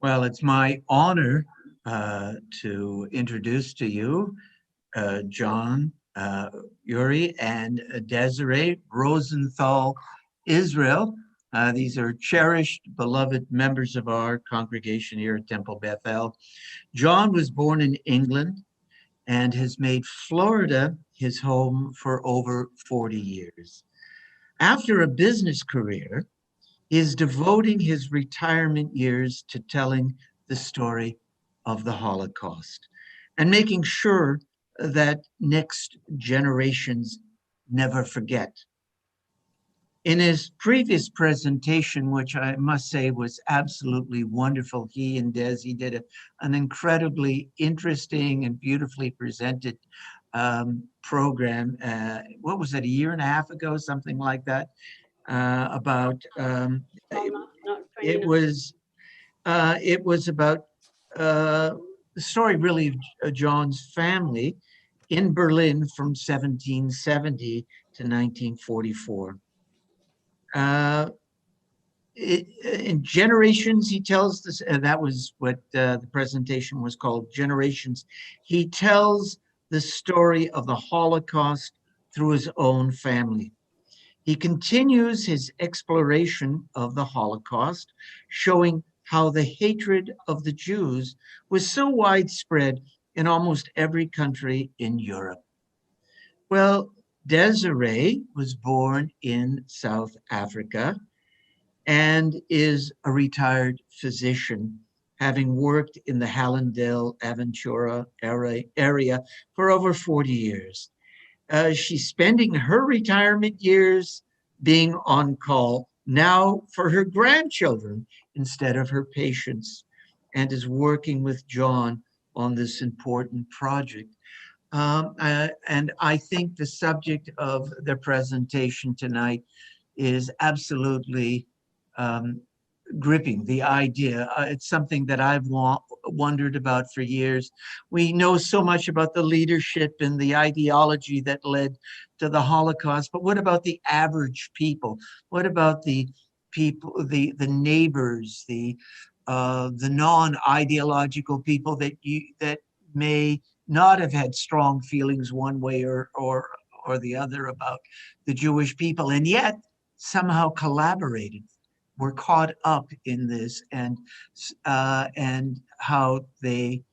Well, it's my honor to introduce to you John Uri and Desiree Rosenthal Israel. These are cherished, beloved members of our congregation here at Temple Bethel. John was born in England and has made Florida his home for over 40 years. After a business career, he is devoting his retirement years to telling the story of the Holocaust and making sure that next generations never forget. In his previous presentation, which I must say was absolutely wonderful, he and Desi did an incredibly interesting and beautifully presented program. What was it, a year and a half ago, something like that, about it was about the story really of John's family in Berlin from 1770 to 1944. In Generations, he tells this, and that was what the presentation was called, Generations. He tells the story of the Holocaust through his own family. He continues his exploration of the Holocaust, showing how the hatred of the Jews was so widespread in almost every country in Europe. Well, Desiree was born in South Africa and is a retired physician, having worked in the Hallandale Aventura area for over 40 years. She's spending her retirement years being on call now for her grandchildren instead of her patients, and is working with John on this important project. And I think the subject of the presentation tonight is absolutely gripping. The idea, it's something that I've wondered about for years. We know so much about the leadership and the ideology that led to the Holocaust, but what about the average people? What about the people, the neighbors, the non-ideological people that may not have had strong feelings one way or the other about the Jewish people, and yet somehow collaborated, were caught up in this, and how they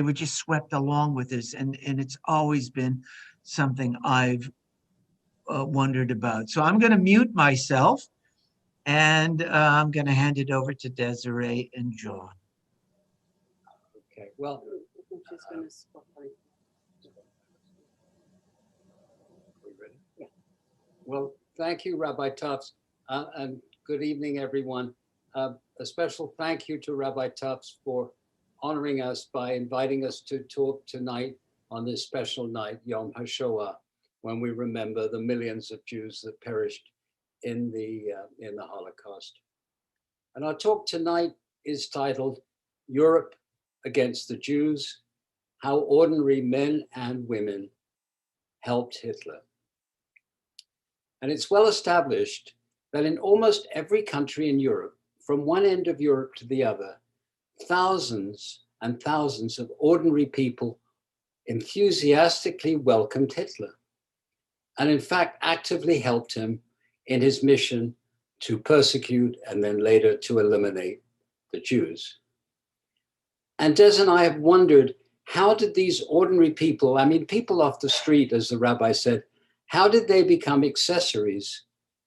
were just swept along with this, and it's always been something I've wondered about. So I'm going to mute myself, and I'm going to hand it over to Desiree and John. Okay, well, Yeah. well, thank you, Rabbi Tufts, and good evening, everyone. A special thank you to Rabbi Tufts for honoring us by inviting us to talk tonight on this special night, Yom HaShoah, when we remember the millions of Jews that perished in the Holocaust. And our talk tonight is titled Europe Against the Jews, How Ordinary Men and Women Helped Hitler. And it's well established that in almost every country in Europe, from one end of Europe to the other, thousands and thousands of ordinary people enthusiastically welcomed Hitler, and in fact actively helped him in his mission to persecute and then later to eliminate the Jews. And Des and I have wondered, how did these ordinary people, I mean, people off the street, as the rabbi said, how did they become accessories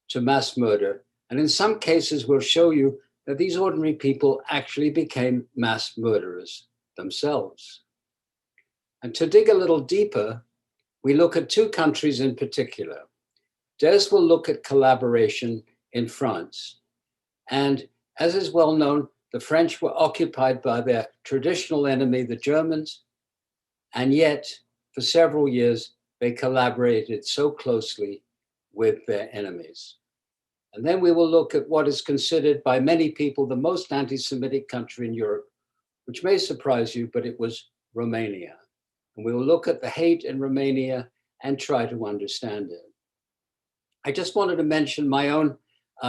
to mass murder? And in some cases, we'll show you that these ordinary people actually became mass murderers themselves. And to dig a little deeper, we look at two countries in particular. Des will look at collaboration in France. And as is well known, the French were occupied by their traditional enemy, the Germans, and yet for several years, they collaborated so closely with their enemies. And then we will look at what is considered by many people the most anti-Semitic country in Europe, which may surprise you, but it was Romania. And we will look at the hate in Romania and try to understand it. I just wanted to mention my own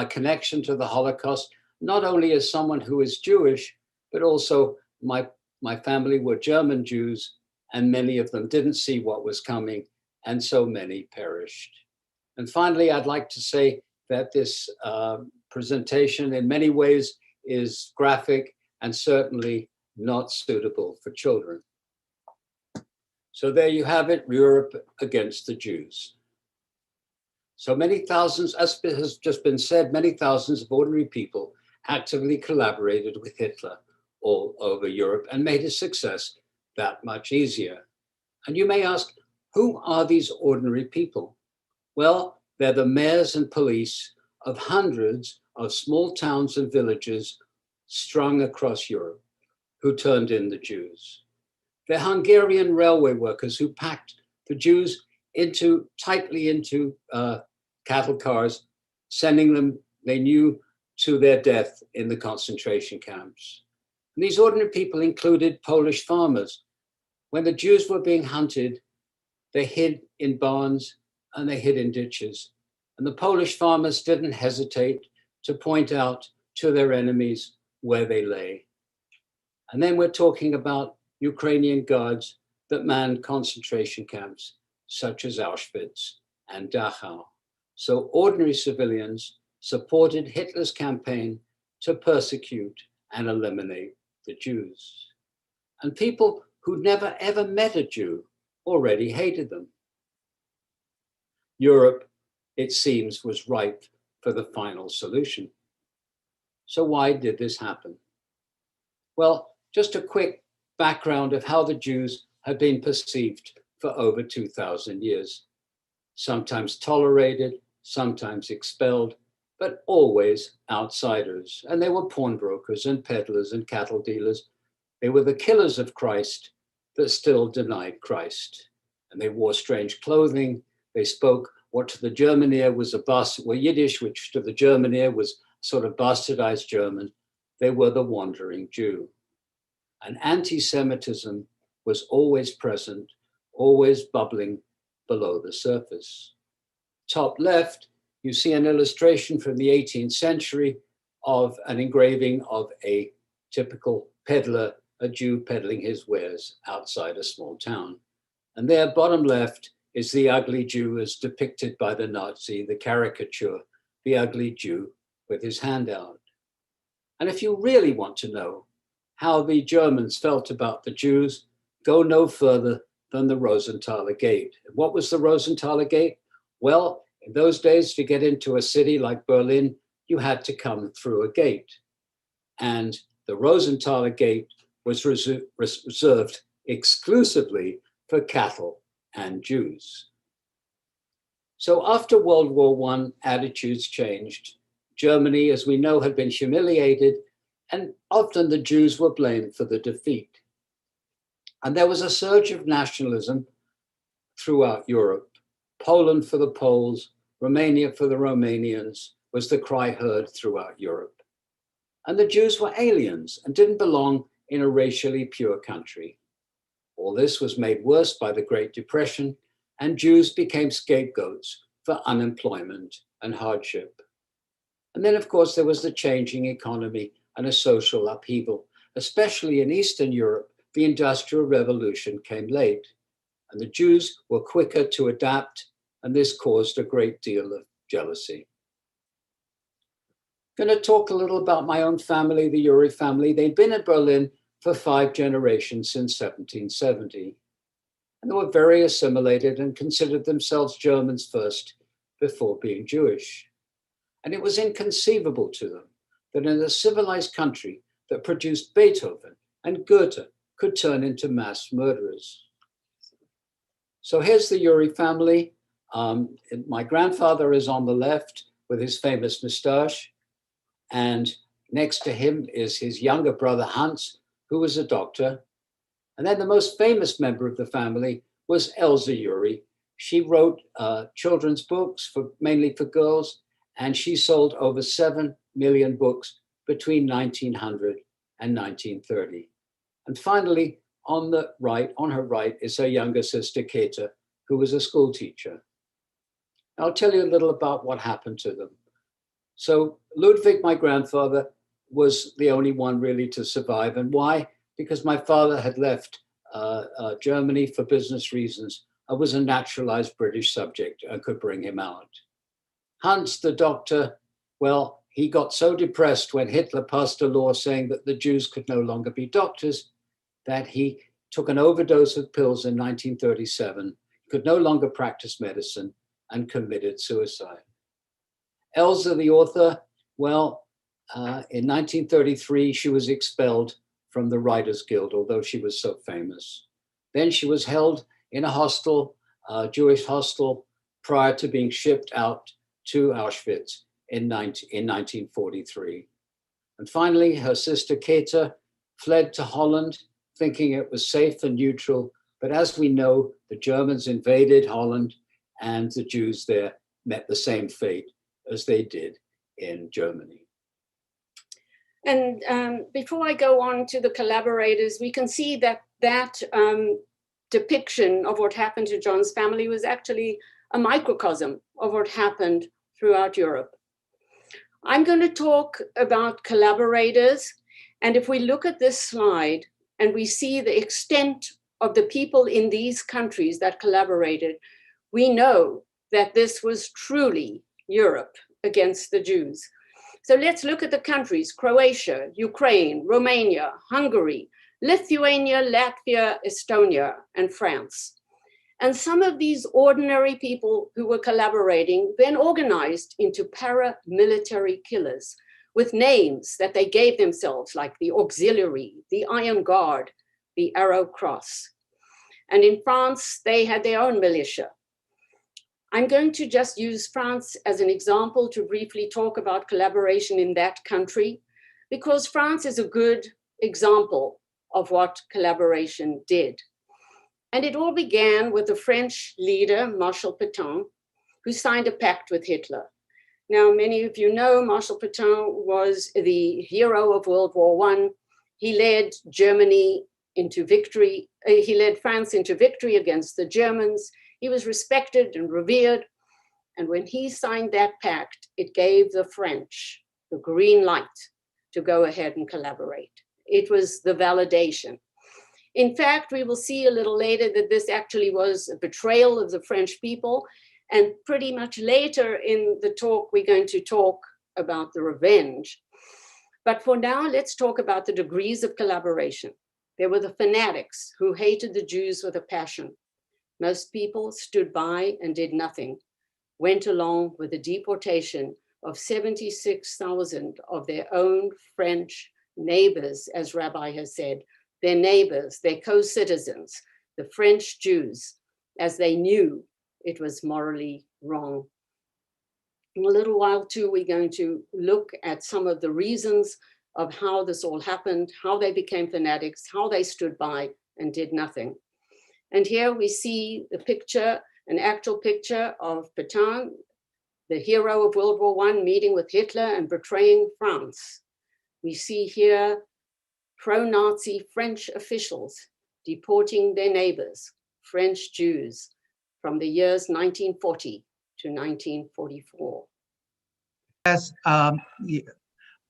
connection to the Holocaust, not only as someone who is Jewish, but also my family were German Jews, and many of them didn't see what was coming, and so many perished. And finally, I'd like to say that this presentation in many ways is graphic and certainly not suitable for children. So there you have it, Europe against the Jews. So many thousands, as has just been said, many thousands of ordinary people actively collaborated with Hitler all over Europe and made his success that much easier. And you may ask, who are these ordinary people? Well, they're the mayors and police of hundreds of small towns and villages strung across Europe who turned in the Jews. They're Hungarian railway workers who packed the Jews tightly into cattle cars, sending them, they knew, to their death in the concentration camps. And these ordinary people included Polish farmers. When the Jews were being hunted, they hid in barns and they hid in ditches. And the Polish farmers didn't hesitate to point out to their enemies where they lay. And then we're talking about Ukrainian guards that manned concentration camps such as Auschwitz and Dachau. So ordinary civilians supported Hitler's campaign to persecute and eliminate the Jews. And people who'd never ever met a Jew already hated them. Europe, it seems, was ripe for the final solution. So why did this happen? Well, just a quick background of how the Jews had been perceived for over 2,000 years. Sometimes tolerated, sometimes expelled, but always outsiders. And they were pawnbrokers and peddlers and cattle dealers. They were the killers of Christ that still denied Christ. And they wore strange clothing. They spoke what to the German ear was Yiddish, which to the German ear was sort of bastardized German. They were the wandering Jew. And anti-Semitism was always present, always bubbling below the surface. Top left, you see an illustration from the 18th century of an engraving of a typical peddler, a Jew peddling his wares outside a small town. And there, bottom left, is the ugly Jew as depicted by the Nazi, the caricature, the ugly Jew with his hand out. And if you really want to know how the Germans felt about the Jews, go no further than the Rosenthaler Gate. What was the Rosenthaler Gate? Well, in those days, to get into a city like Berlin, you had to come through a gate. And the Rosenthaler Gate was reserved exclusively for cattle and Jews. So after World War I, attitudes changed. Germany, as we know, had been humiliated, and often the Jews were blamed for the defeat. And there was a surge of nationalism throughout Europe. Poland for the Poles, Romania for the Romanians was the cry heard throughout Europe. And the Jews were aliens and didn't belong in a racially pure country. All this was made worse by the Great Depression, and Jews became scapegoats for unemployment and hardship. And then, of course, there was the changing economy and a social upheaval, especially in Eastern Europe. The Industrial Revolution came late, and the Jews were quicker to adapt, and this caused a great deal of jealousy. I'm going to talk a little about my own family, the Uri family. They'd been in Berlin for 5 generations since 1770, and they were very assimilated and considered themselves Germans first before being Jewish. And it was inconceivable to them that in a civilized country that produced Beethoven and Goethe could turn into mass murderers. So here's the Uri family. My grandfather is on the left with his famous moustache, and next to him is his younger brother Hans, who was a doctor. And then the most famous member of the family was Elsa Uri. She wrote children's books, mainly for girls, and she sold over 7 million books between 1900 and 1930. And finally, on her right, is her younger sister, Keta, who was a school teacher. I'll tell you a little about what happened to them. So Ludwig, my grandfather, was the only one really to survive. And why? Because my father had left Germany for business reasons. I was a naturalized British subject. I could bring him out. Hans, the doctor, well, he got so depressed when Hitler passed a law saying that the Jews could no longer be doctors that he took an overdose of pills in 1937, could no longer practice medicine, and committed suicide. Elsa, the author, well, in 1933, she was expelled from the Writers Guild, although she was so famous. Then she was held in a hostel, a Jewish hostel, prior to being shipped out to Auschwitz in 1943. And finally, her sister Keta fled to Holland, thinking it was safe and neutral. But as we know, the Germans invaded Holland, and the Jews there met the same fate as they did in Germany. And before I go on to the collaborators, we can see that depiction of what happened to John's family was actually a microcosm of what happened throughout Europe. I'm going to talk about collaborators. And if we look at this slide and we see the extent of the people in these countries that collaborated, we know that this was truly Europe against the Jews. So let's look at the countries: Croatia, Ukraine, Romania, Hungary, Lithuania, Latvia, Estonia, and France. And some of these ordinary people who were collaborating then organized into paramilitary killers with names that they gave themselves, like the Auxiliary, the Iron Guard, the Arrow Cross. And in France, they had their own militia. I'm going to just use France as an example to briefly talk about collaboration in that country, because France is a good example of what collaboration did. And it all began with the French leader, Marshal Pétain, who signed a pact with Hitler. Now, many of you know Marshal Pétain was the hero of World War I. He led Germany into victory. He led France into victory against the Germans. He was respected and revered. And when he signed that pact, it gave the French the green light to go ahead and collaborate. It was the validation. In fact, we will see a little later that this actually was a betrayal of the French people. And pretty much later in the talk, we're going to talk about the revenge. But for now, let's talk about the degrees of collaboration. There were the fanatics who hated the Jews with a passion. Most people stood by and did nothing, went along with the deportation of 76,000 of their own French neighbors, as Rabbi has said, their neighbors, their co-citizens, the French Jews, as they knew it was morally wrong. In a little while too, we're going to look at some of the reasons of how this all happened, how they became fanatics, how they stood by and did nothing. And here we see the picture, an actual picture of Pétain, the hero of World War I, meeting with Hitler and betraying France. We see here pro-Nazi French officials deporting their neighbors, French Jews, from the years 1940 to 1944. Yes,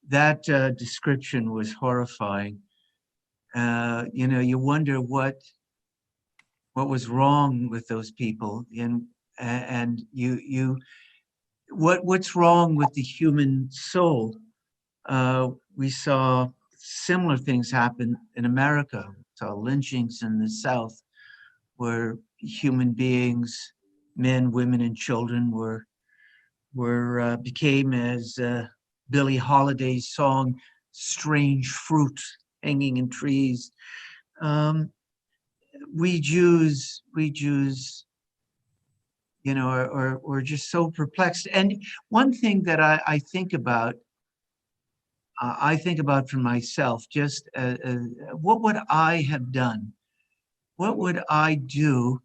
that description was horrifying. You wonder what was wrong with those people, and what's wrong with the human soul. We saw similar things happen in America. We saw lynchings in the South, where human beings, men, women, and children became, as Billie Holiday's song, strange fruit hanging in trees. We Jews, are just so perplexed. And one thing that I think about for myself, just what would I have done? What would I do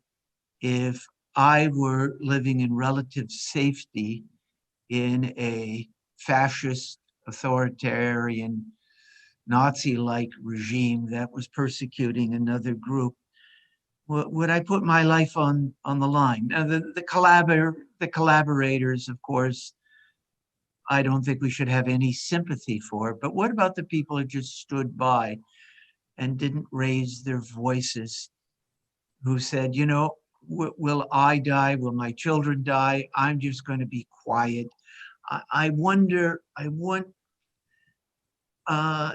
if I were living in relative safety in a fascist, authoritarian, Nazi-like regime that was persecuting another group? Would I put my life on the line? Now, the collaborators, of course, I don't think we should have any sympathy for. But what about the people who just stood by and didn't raise their voices, who said, you know, will I die? Will my children die? I'm just going to be quiet. I wonder,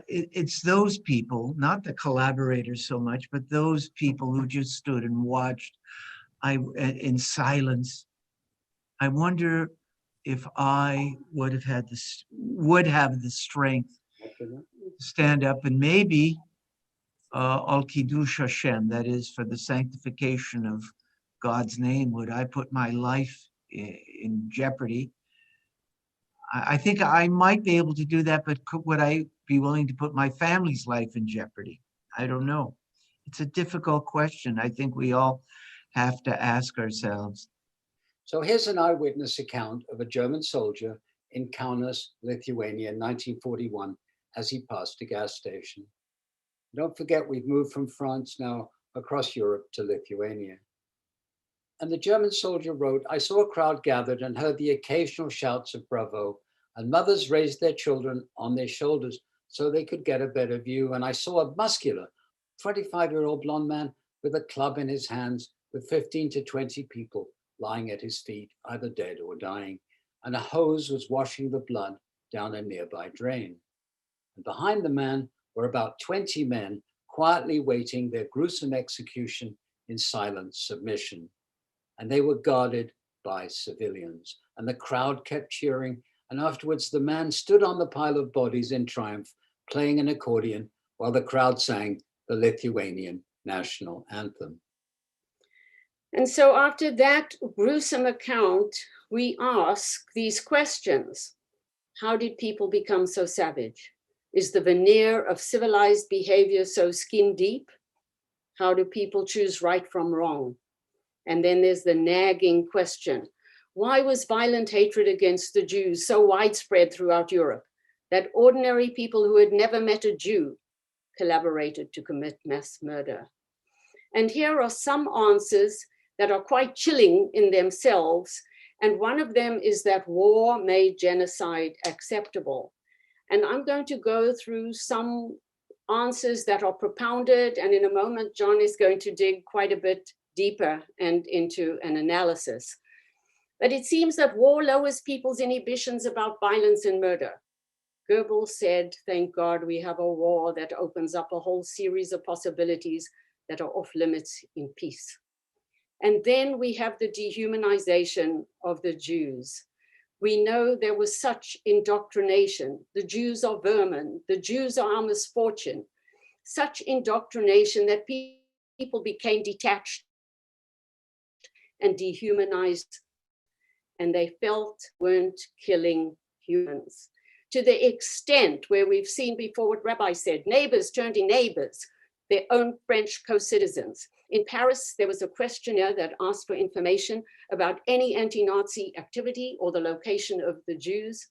it's those people, not the collaborators so much, but those people who just stood and watched in silence. I wonder if I would have the strength to stand up and maybe al kiddush Hashem, that is for the sanctification of God's name, would I put my life in jeopardy? I think I might be able to do that, but would I be willing to put my family's life in jeopardy? I don't know. It's a difficult question. I think we all have to ask ourselves. So here's an eyewitness account of a German soldier in Kaunas, Lithuania in 1941 as he passed a gas station. Don't forget, we've moved from France now across Europe to Lithuania. And the German soldier wrote, I saw a crowd gathered and heard the occasional shouts of bravo, and mothers raised their children on their shoulders so they could get a better view. And I saw a muscular 25-year-old blonde man with a club in his hands with 15 to 20 people lying at his feet, either dead or dying. And a hose was washing the blood down a nearby drain. And behind the man were about 20 men quietly waiting their gruesome execution in silent submission. And they were guarded by civilians. And the crowd kept cheering. And afterwards, the man stood on the pile of bodies in triumph, playing an accordion while the crowd sang the Lithuanian national anthem. And so after that gruesome account, we ask these questions. How did people become so savage? Is the veneer of civilized behavior so skin deep? How do people choose right from wrong? And then there's the nagging question. Why was violent hatred against the Jews so widespread throughout Europe that ordinary people who had never met a Jew collaborated to commit mass murder? And here are some answers that are quite chilling in themselves. And one of them is that war made genocide acceptable. And I'm going to go through some answers that are propounded. And in a moment, John is going to dig quite a bit deeper and into an analysis. But it seems that war lowers people's inhibitions about violence and murder. Goebbels said, thank God we have a war that opens up a whole series of possibilities that are off limits in peace. And then we have the dehumanization of the Jews. We know there was such indoctrination. The Jews are vermin. The Jews are our misfortune. Such indoctrination that people became detached and dehumanized, and they felt weren't killing humans. To the extent where we've seen before what Rabbi said, neighbors turned in neighbors, their own French co-citizens. In Paris, there was a questionnaire that asked for information about any anti-Nazi activity or the location of the Jews.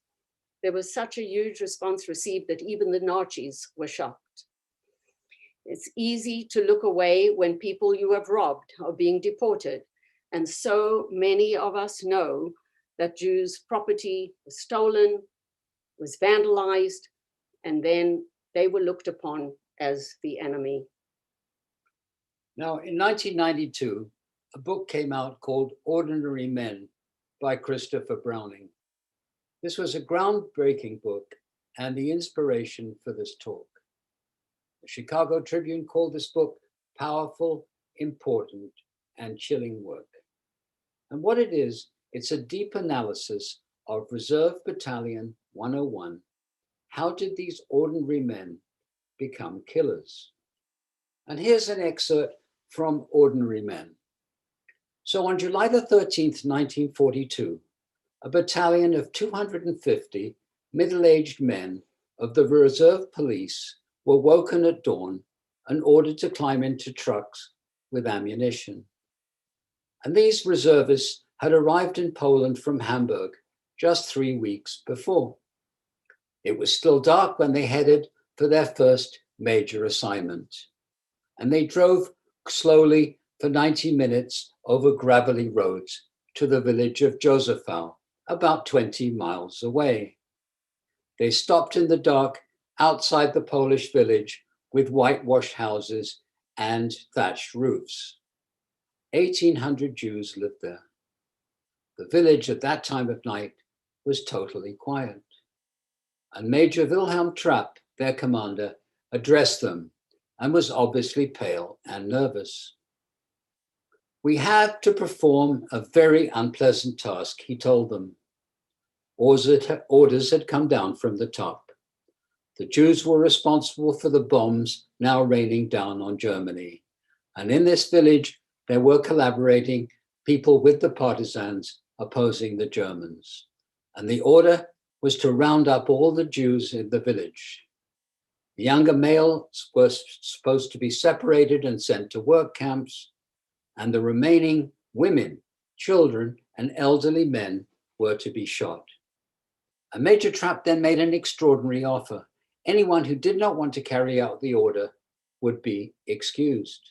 There was such a huge response received that even the Nazis were shocked. It's easy to look away when people you have robbed are being deported. And so many of us know that Jews' property was stolen, was vandalized, and then they were looked upon as the enemy. Now, in 1992, a book came out called Ordinary Men by Christopher Browning. This was a groundbreaking book and the inspiration for this talk. The Chicago Tribune called this book powerful, important, and chilling work. And what it is, it's a deep analysis of Reserve Battalion 101. How did these ordinary men become killers? And here's an excerpt from Ordinary Men. So on July the 13th, 1942, a battalion of 250 middle-aged men of the Reserve Police were woken at dawn and ordered to climb into trucks with ammunition. And these reservists had arrived in Poland from Hamburg just 3 weeks before. It was still dark when they headed for their first major assignment. And they drove slowly for 90 minutes over gravelly roads to the village of Józefów, about 20 miles away. They stopped in the dark outside the Polish village with whitewashed houses and thatched roofs. 1,800 Jews lived there. The village at that time of night was totally quiet. And Major Wilhelm Trapp, their commander, addressed them and was obviously pale and nervous. "We have to perform a very unpleasant task," he told them. Orders had come down from the top. The Jews were responsible for the bombs now raining down on Germany. And in this village, there were collaborating people with the partisans opposing the Germans. And the order was to round up all the Jews in the village. The younger males were supposed to be separated and sent to work camps, and the remaining women, children, and elderly men were to be shot. And Major Trapp then made an extraordinary offer. Anyone who did not want to carry out the order would be excused.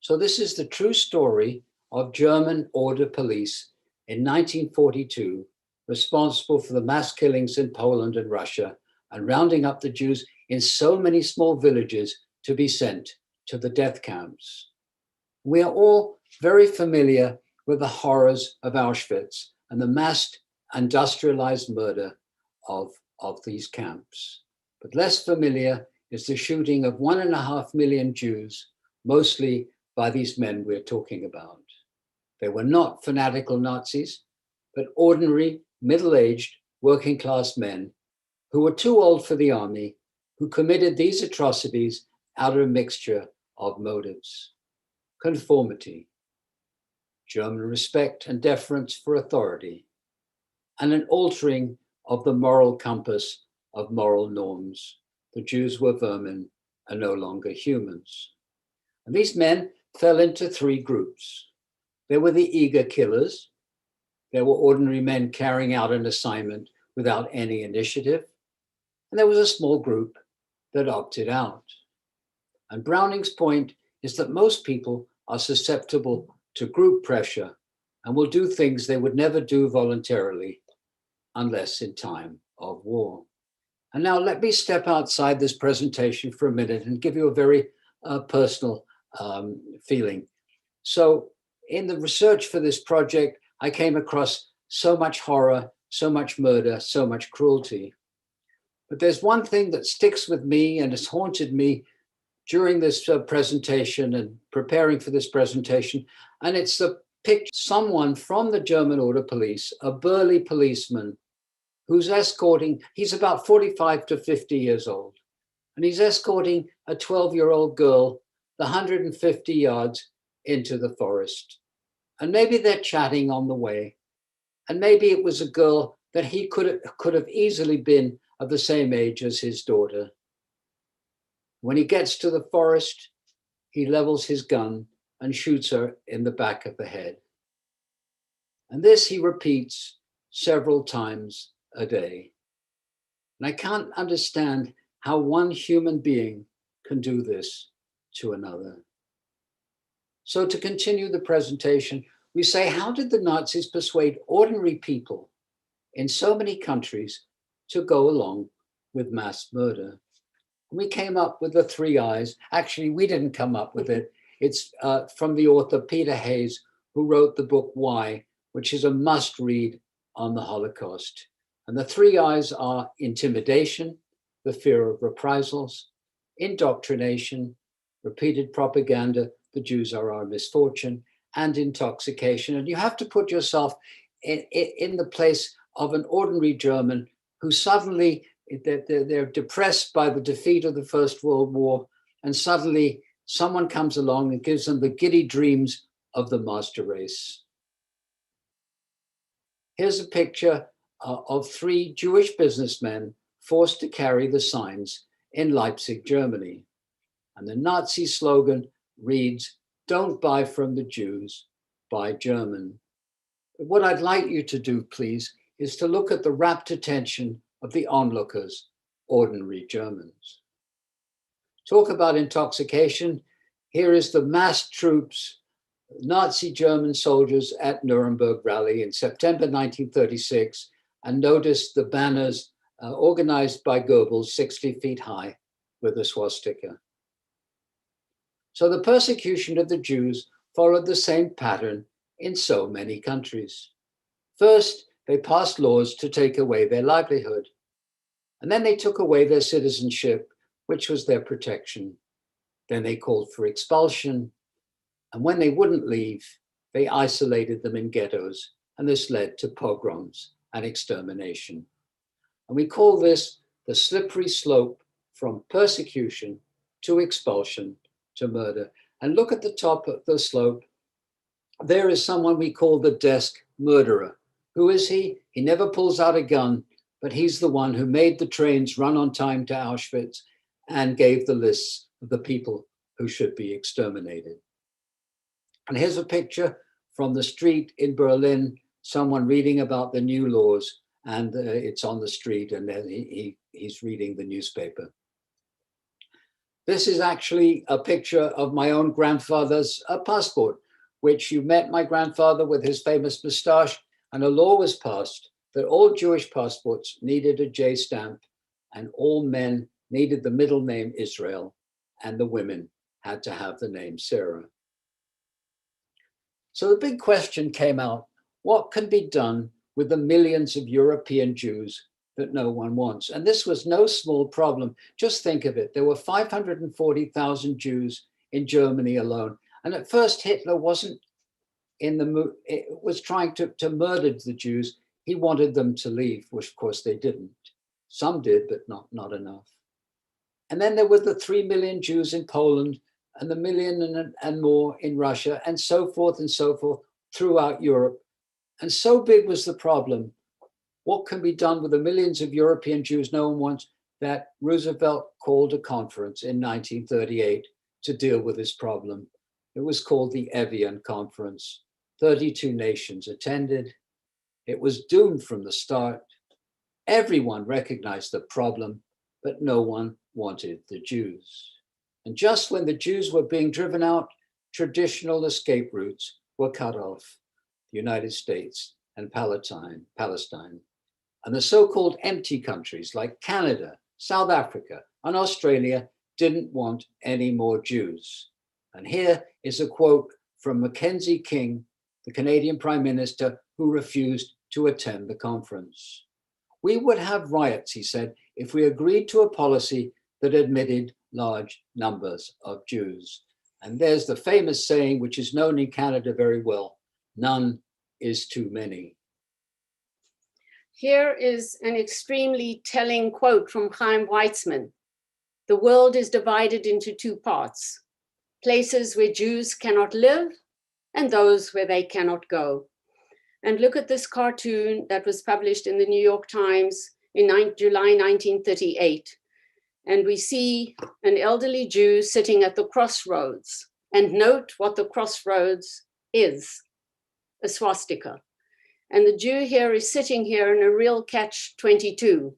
So this is the true story of German order police in 1942, responsible for the mass killings in Poland and Russia, and rounding up the Jews in so many small villages to be sent to the death camps. We are all very familiar with the horrors of Auschwitz and the mass industrialized murder of these camps. But less familiar is the shooting of 1.5 million Jews, mostly by these men we're talking about. They were not fanatical Nazis, but ordinary, middle-aged, working-class men who were too old for the army, who committed these atrocities out of a mixture of motives: conformity, German respect and deference for authority, and an altering of the moral compass of moral norms. The Jews were vermin and no longer humans. And these men fell into three groups. There were the eager killers. There were ordinary men carrying out an assignment without any initiative. And there was a small group that opted out. And Browning's point is that most people are susceptible to group pressure and will do things they would never do voluntarily unless in time of war. And now let me step outside this presentation for a minute and give you a very personal feeling. So in the research for this project, I came across so much horror, so much murder, so much cruelty. But there's one thing that sticks with me and has haunted me during this presentation and preparing for this presentation, and it's the picture of someone from the German Order Police, a burly policeman who's escorting, he's about 45 to 50 years old, and he's escorting a 12-year-old girl the 150 yards into the forest. And maybe they're chatting on the way, and maybe it was a girl that he could have easily been of the same age as his daughter. When he gets to the forest, he levels his gun and shoots her in the back of the head. And this he repeats several times a day. And I can't understand how one human being can do this to another. So to continue the presentation, we say, how did the Nazis persuade ordinary people in so many countries to go along with mass murder? And we came up with the 3 I's. Actually, we didn't come up with it. It's from the author Peter Hayes, who wrote the book Why, which is a must-read on the Holocaust. And the 3 I's are intimidation, the fear of reprisals, indoctrination, repeated propaganda, the Jews are our misfortune, and intoxication. And you have to put yourself in the place of an ordinary German who suddenly, they're depressed by the defeat of the First World War, and suddenly someone comes along and gives them the giddy dreams of the master race. Here's a picture of 3 Jewish businessmen forced to carry the signs in Leipzig, Germany. And the Nazi slogan reads, "Don't buy from the Jews, buy German." But what I'd like you to do, please, is to look at the rapt attention of the onlookers, ordinary Germans. Talk about intoxication. Here is the massed troops, Nazi German soldiers at Nuremberg rally in September 1936, and notice the banners organized by Goebbels, 60 feet high, with a swastika. So the persecution of the Jews followed the same pattern in so many countries. First, they passed laws to take away their livelihood. And then they took away their citizenship, which was their protection. Then they called for expulsion. And when they wouldn't leave, they isolated them in ghettos. And this led to pogroms and extermination. And we call this the slippery slope from persecution to expulsion to murder. And look at the top of the slope. There is someone we call the desk murderer. Who is he? He never pulls out a gun, but he's the one who made the trains run on time to Auschwitz and gave the lists of the people who should be exterminated. And here's a picture from the street in Berlin, someone reading about the new laws, and it's on the street, and then he's reading the newspaper. This is actually a picture of my own grandfather's passport, which you met my grandfather with his famous moustache, and a law was passed that all Jewish passports needed a J stamp, and all men needed the middle name Israel, and the women had to have the name Sarah. So the big question came out, what can be done with the millions of European Jews that no one wants? And this was no small problem. Just think of it. There were 540,000 Jews in Germany alone. And at first Hitler wasn't in the mood, it was trying to murder the Jews. He wanted them to leave, which of course they didn't. Some did, but not enough. And then there were the 3 million Jews in Poland and the million and more in Russia, and so forth throughout Europe. And so big was the problem. What can be done with the millions of European Jews no one wants, that Roosevelt called a conference in 1938 to deal with this problem. It was called the Evian Conference. 32 nations attended. It was doomed from the start. Everyone recognized the problem, but no one wanted the Jews. And just when the Jews were being driven out, traditional escape routes were cut off. The United States and Palestine. And the so-called empty countries like Canada, South Africa, and Australia didn't want any more Jews. And here is a quote from Mackenzie King, the Canadian Prime Minister, who refused to attend the conference. We would have riots, he said, if we agreed to a policy that admitted large numbers of Jews. And there's the famous saying, which is known in Canada very well, none is too many. Here is an extremely telling quote from Chaim Weizmann. The world is divided into two parts, places where Jews cannot live and those where they cannot go. And look at this cartoon that was published in the New York Times in July 1938. And we see an elderly Jew sitting at the crossroads. And note what the crossroads is, a swastika. And the Jew here is sitting here in a real catch-22.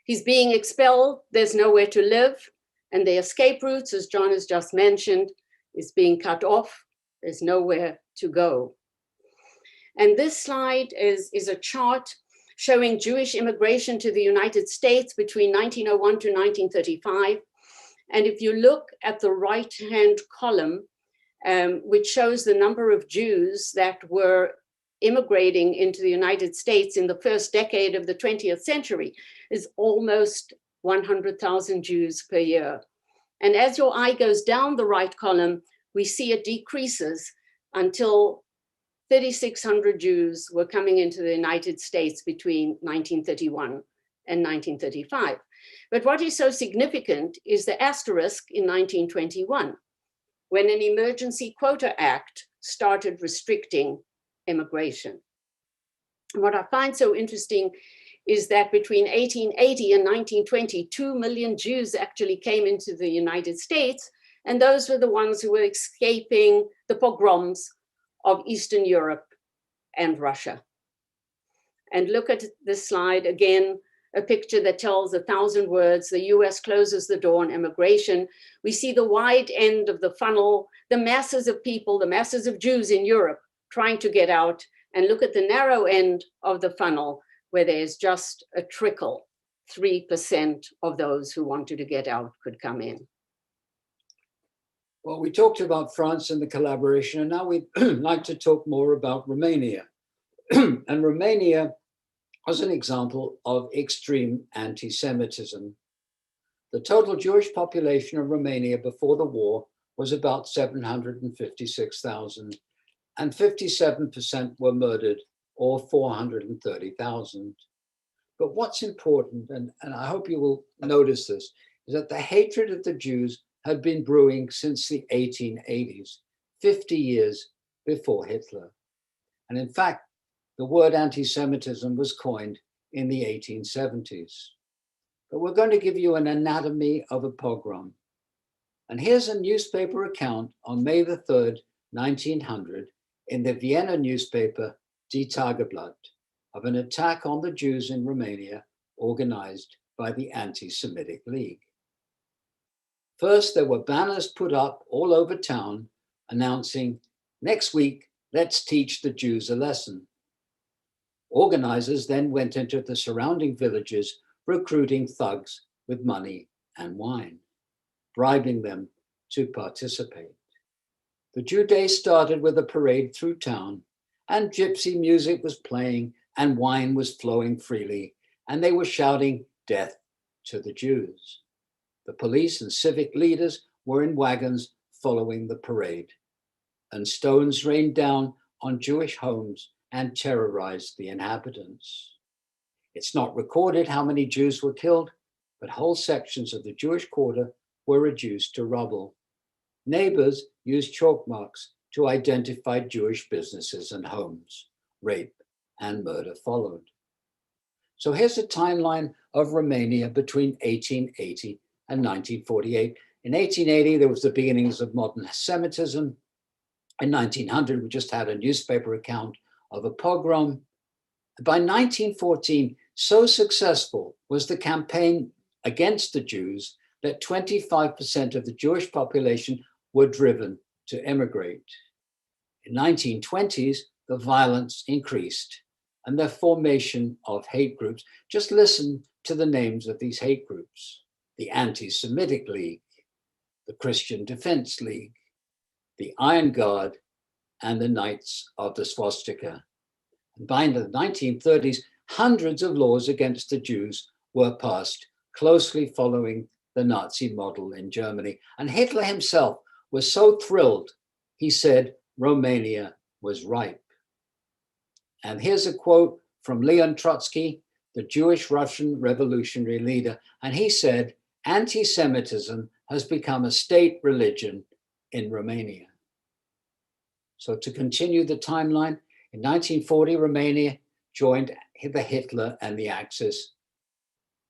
He's being expelled, there's nowhere to live, and the escape routes, as John has just mentioned, is being cut off, there's nowhere to go. And this slide is a chart showing Jewish immigration to the United States between 1901 to 1935. And if you look at the right-hand column, which shows the number of Jews that were immigrating into the United States in the first decade of the 20th century, is almost 100,000 Jews per year. And as your eye goes down the right column, we see it decreases until 3,600 Jews were coming into the United States between 1931 and 1935. But what is so significant is the asterisk in 1921, when an Emergency Quota Act started restricting immigration. And what I find so interesting is that between 1880 and 1920, 2 million Jews actually came into the United States, and those were the ones who were escaping the pogroms of Eastern Europe and Russia. And look at this slide again, a picture that tells 1,000 words. The US closes the door on immigration. We see the wide end of the funnel, the masses of people, the masses of Jews in Europe trying to get out, and look at the narrow end of the funnel where there's just a trickle 3% of those who wanted to get out could come in. Well, we talked about France and the collaboration, and now we'd like to talk more about Romania. And Romania was an example of extreme anti-Semitism. The total Jewish population of Romania before the war was about 756,000, and 57% were murdered, or 430,000. But what's important, and I hope you will notice this, is that the hatred of the Jews had been brewing since the 1880s, 50 years before Hitler. And in fact, the word anti-Semitism was coined in the 1870s. But we're going to give you an anatomy of a pogrom. And here's a newspaper account on May the 3rd, 1900, in the Vienna newspaper Die Tageblatt, of an attack on the Jews in Romania organized by the Anti-Semitic League. First, there were banners put up all over town announcing, "Next week, let's teach the Jews a lesson." Organizers then went into the surrounding villages recruiting thugs with money and wine, bribing them to participate. The Jew Day started with a parade through town, and gypsy music was playing and wine was flowing freely, and they were shouting death to the Jews. The police and civic leaders were in wagons following the parade, and stones rained down on Jewish homes and terrorized the inhabitants. It's not recorded how many Jews were killed, but whole sections of the Jewish quarter were reduced to rubble. Neighbors used chalk marks to identify Jewish businesses and homes. Rape and murder followed. So here's a timeline of Romania between 1880 and 1948. In 1880, there was the beginnings of modern Semitism. In 1900, we just had a newspaper account of a pogrom. By 1914, so successful was the campaign against the Jews that 25% of the Jewish population were driven to emigrate. In 1920s, the violence increased and the formation of hate groups. Just listen to the names of these hate groups: the Anti-Semitic League, the Christian Defense League, the Iron Guard, and the Knights of the Swastika. And by the 1930s, hundreds of laws against the Jews were passed, closely following the Nazi model in Germany. And Hitler himself was so thrilled, he said Romania was ripe. And here's a quote from Leon Trotsky, the Jewish Russian revolutionary leader. And he said, "Anti-Semitism has become a state religion in Romania." So to continue the timeline, in 1940, Romania joined the Hitler and the Axis.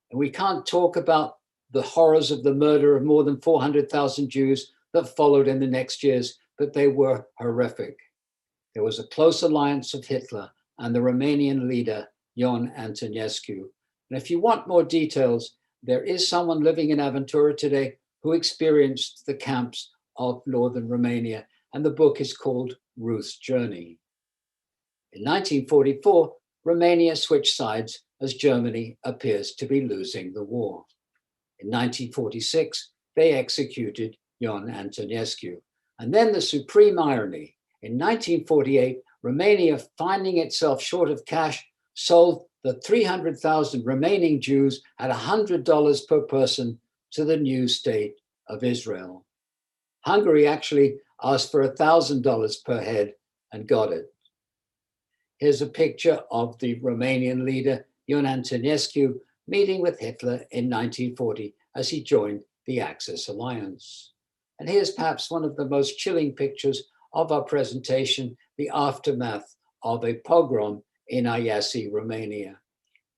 And we can't talk about the horrors of the murder of more than 400,000 Jews that followed in the next years, but they were horrific. There was a close alliance of Hitler and the Romanian leader, Ion Antonescu. And if you want more details, there is someone living in Aventura today who experienced the camps of northern Romania, and the book is called Ruth's Journey. In 1944, Romania switched sides as Germany appears to be losing the war. In 1946, they executed Ion Antonescu. And then the supreme irony, in 1948, Romania, finding itself short of cash, sold the 300,000 remaining Jews at $100 per person to the new state of Israel. Hungary actually asked for $1,000 per head and got it. Here's a picture of the Romanian leader, Ion Antonescu, meeting with Hitler in 1940 as he joined the Axis alliance. And here's perhaps one of the most chilling pictures of our presentation, the aftermath of a pogrom in Iasi, Romania.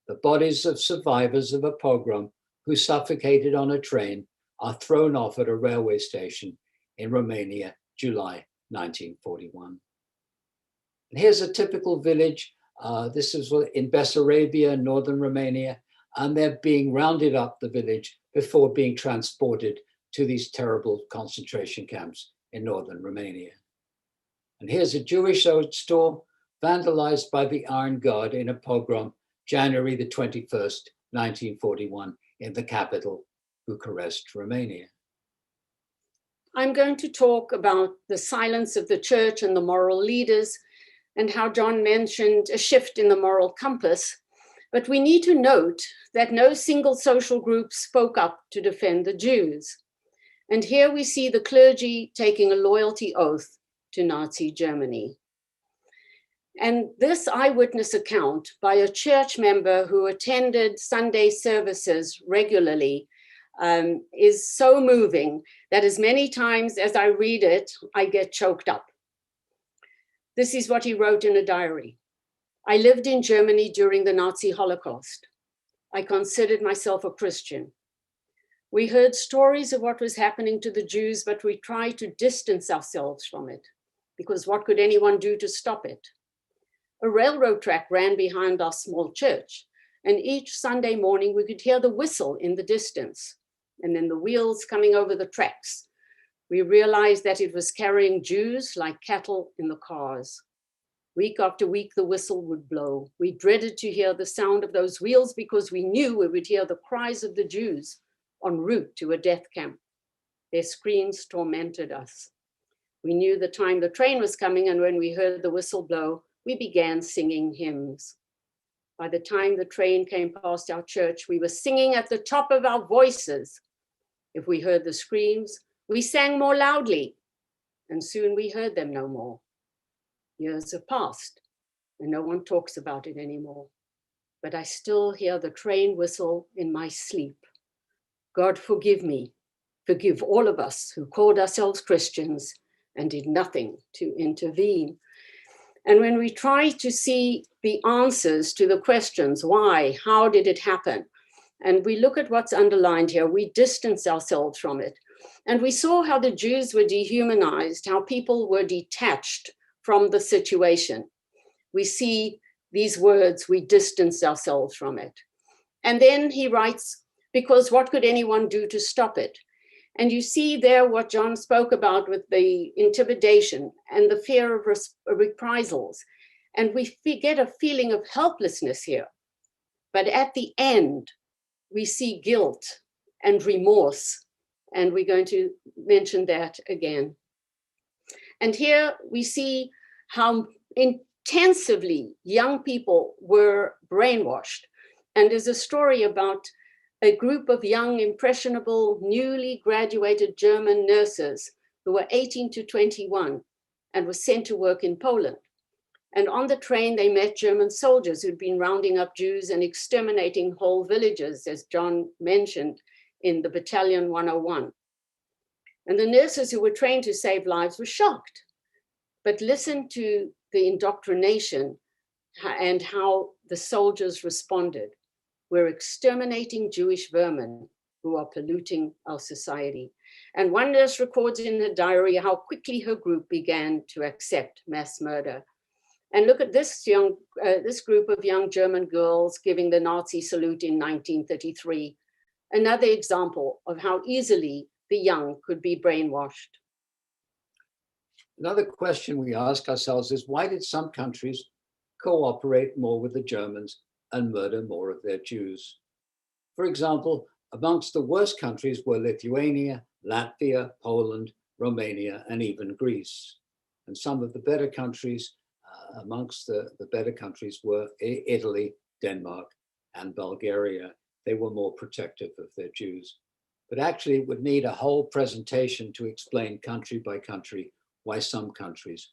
The bodies of survivors of a pogrom who suffocated on a train are thrown off at a railway station in Romania, July 1941. And here's a typical village. This is in Bessarabia, northern Romania, and they're being rounded up, the village, before being transported to these terrible concentration camps in northern Romania. And here's a Jewish store vandalized by the Iron Guard in a pogrom, January the 21st, 1941, in the capital, Bucharest, Romania. I'm going to talk about the silence of the church and the moral leaders, and how John mentioned a shift in the moral compass. But we need to note that no single social group spoke up to defend the Jews. And here we see the clergy taking a loyalty oath to Nazi Germany. And this eyewitness account by a church member who attended Sunday services regularly is so moving that as many times as I read it, I get choked up. This is what he wrote in a diary. I lived in Germany during the Nazi Holocaust. I considered myself a Christian. We heard stories of what was happening to the Jews, but we tried to distance ourselves from it, because what could anyone do to stop it? A railroad track ran behind our small church, and each Sunday morning we could hear the whistle in the distance, and then the wheels coming over the tracks. We realized that it was carrying Jews like cattle in the cars. Week after week, the whistle would blow. We dreaded to hear the sound of those wheels because we knew we would hear the cries of the Jews en route to a death camp. Their screams tormented us. We knew the time the train was coming, and when we heard the whistle blow, we began singing hymns. By the time the train came past our church, we were singing at the top of our voices. If we heard the screams, we sang more loudly, and soon we heard them no more. Years have passed, and no one talks about it anymore. But I still hear the train whistle in my sleep. God forgive me, forgive all of us who called ourselves Christians and did nothing to intervene. And when we try to see the answers to the questions, why, how did it happen? And we look at what's underlined here, we distance ourselves from it. And we saw how the Jews were dehumanized, how people were detached from the situation. We see these words, we distance ourselves from it. And then he writes, because what could anyone do to stop it? And you see there what John spoke about with the intimidation and the fear of reprisals. And we get a feeling of helplessness here. But at the end, we see guilt and remorse. And we're going to mention that again. And here we see how intensively young people were brainwashed. And there's a story about a group of young, impressionable, newly graduated German nurses who were 18 to 21 and were sent to work in Poland. And on the train, they met German soldiers who'd been rounding up Jews and exterminating whole villages, as John mentioned in the Battalion 101. And the nurses who were trained to save lives were shocked. But listen to the indoctrination and how the soldiers responded. We're exterminating Jewish vermin who are polluting our society. And one nurse records in her diary how quickly her group began to accept mass murder. And look at this group of young German girls giving the Nazi salute in 1933. Another example of how easily the young could be brainwashed. Another question we ask ourselves is, why did some countries cooperate more with the Germans and murder more of their Jews? For example, amongst the worst countries were Lithuania, Latvia, Poland, Romania, and even Greece. And some of the better countries, amongst the better countries were Italy, Denmark, and Bulgaria. They were more protective of their Jews. But actually, it would need a whole presentation to explain country by country why some countries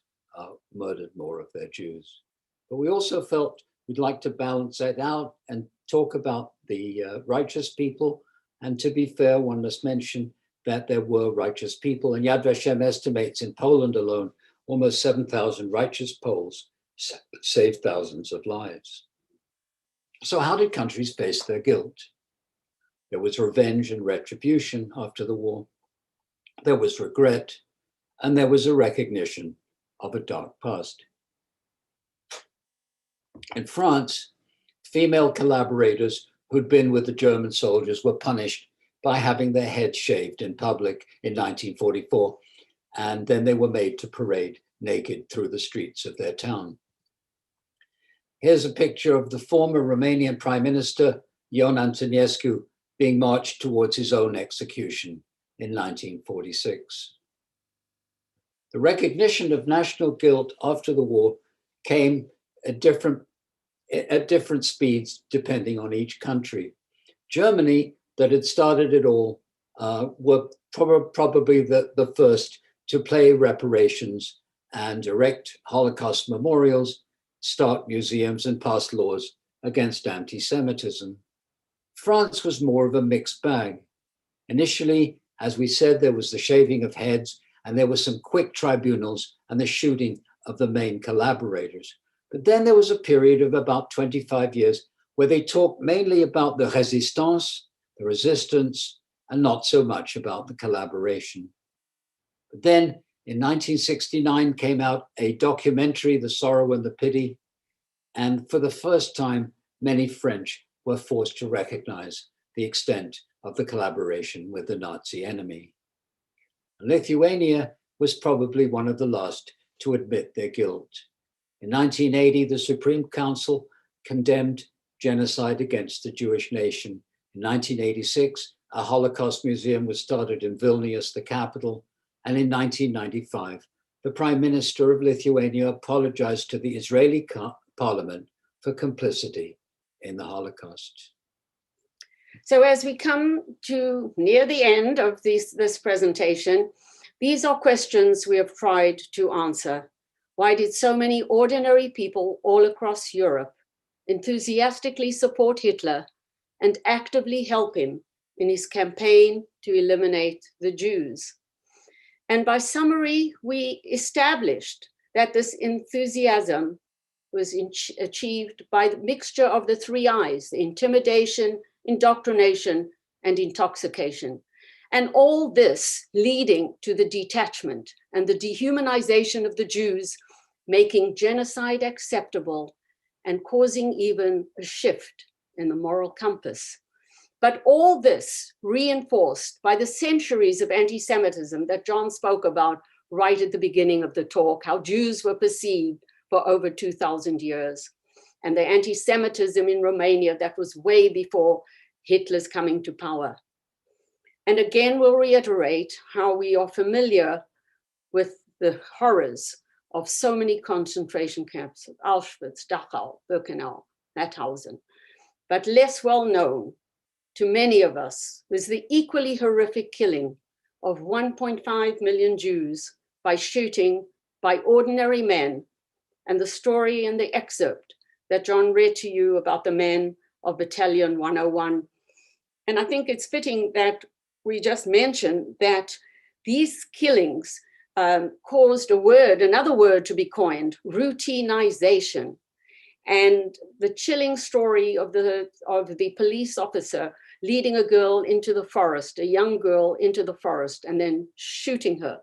murdered more of their Jews. But we also felt we'd like to balance that out and talk about the righteous people. And to be fair, one must mention that there were righteous people. And Yad Vashem estimates in Poland alone, almost 7,000 righteous Poles saved thousands of lives. So how did countries face their guilt? There was revenge and retribution after the war. There was regret, and there was a recognition of a dark past. In France, female collaborators who'd been with the German soldiers were punished by having their heads shaved in public in 1944, and then they were made to parade naked through the streets of their town. Here's a picture of the former Romanian Prime Minister Ion Antonescu being marched towards his own execution in 1946. The recognition of national guilt after the war came at different speeds depending on each country. Germany, that had started it all, were probably the first to pay reparations and erect Holocaust memorials, start museums, and pass laws against anti-Semitism. France was more of a mixed bag. Initially, as we said, there was the shaving of heads, and there were some quick tribunals and the shooting of the main collaborators. But then there was a period of about 25 years where they talked mainly about the resistance, the resistance, and not so much about the collaboration. But then in 1969 came out a documentary, The Sorrow and the Pity, and for the first time, many French were forced to recognize the extent of the collaboration with the Nazi enemy. Lithuania was probably one of the last to admit their guilt. In 1980, the Supreme Council condemned genocide against the Jewish nation. In 1986, a Holocaust museum was started in Vilnius, the capital. And in 1995, the Prime Minister of Lithuania apologized to the Israeli parliament for complicity in the Holocaust. So as we come to near the end of this presentation, these are questions we have tried to answer. Why did so many ordinary people all across Europe enthusiastically support Hitler and actively help him in his campaign to eliminate the Jews? And by summary, we established that this enthusiasm was achieved by the mixture of the three I's: intimidation, indoctrination, and intoxication. And all this leading to the detachment and the dehumanization of the Jews, making genocide acceptable and causing even a shift in the moral compass. But all this reinforced by the centuries of anti-Semitism that John spoke about right at the beginning of the talk, how Jews were perceived for over 2,000 years, and the anti-Semitism in Romania that was way before Hitler's coming to power. And again, we'll reiterate how we are familiar with the horrors of so many concentration camps, Auschwitz, Dachau, Birkenau, Mauthausen. But less well known to many of us was the equally horrific killing of 1.5 million Jews by shooting by ordinary men, and the story in the excerpt that John read to you about the men of Battalion 101. And I think it's fitting that we just mentioned that these killings caused another word to be coined, routinization. And the chilling story of the police officer leading a girl into the forest, a young girl into the forest, and then shooting her,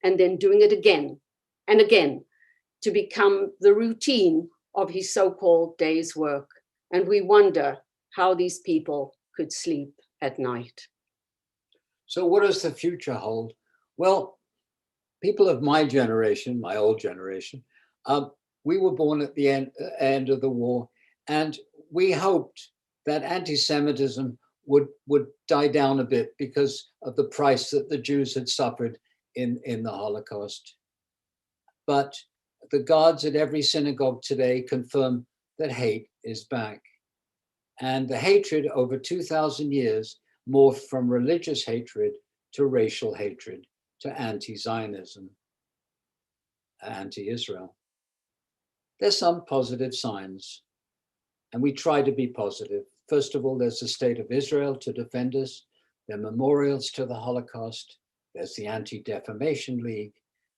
and then doing it again and again to become the routine of his so-called day's work. And we wonder how these people could sleep at night. So what does the future hold? Well, people of my generation, my old generation, we were born at the end of the war, and we hoped that anti-Semitism would die down a bit because of the price that the Jews had suffered in the Holocaust. But the guards at every synagogue today confirm that hate is back. And the hatred over 2,000 years morphed from religious hatred to racial hatred to anti-Zionism, anti-Israel. There's some positive signs, and we try to be positive. First of all, there's the State of Israel to defend us. There are memorials to the Holocaust. There's the Anti-Defamation League.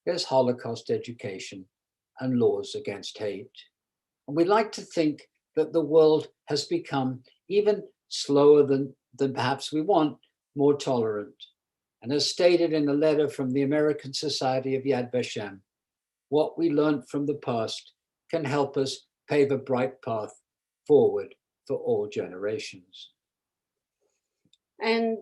There's Holocaust education and laws against hate. And we like to think that the world has become even slower than perhaps we want, more tolerant. And as stated in a letter from the American Society of Yad Vashem, what we learned from the past can help us pave a bright path forward for all generations. And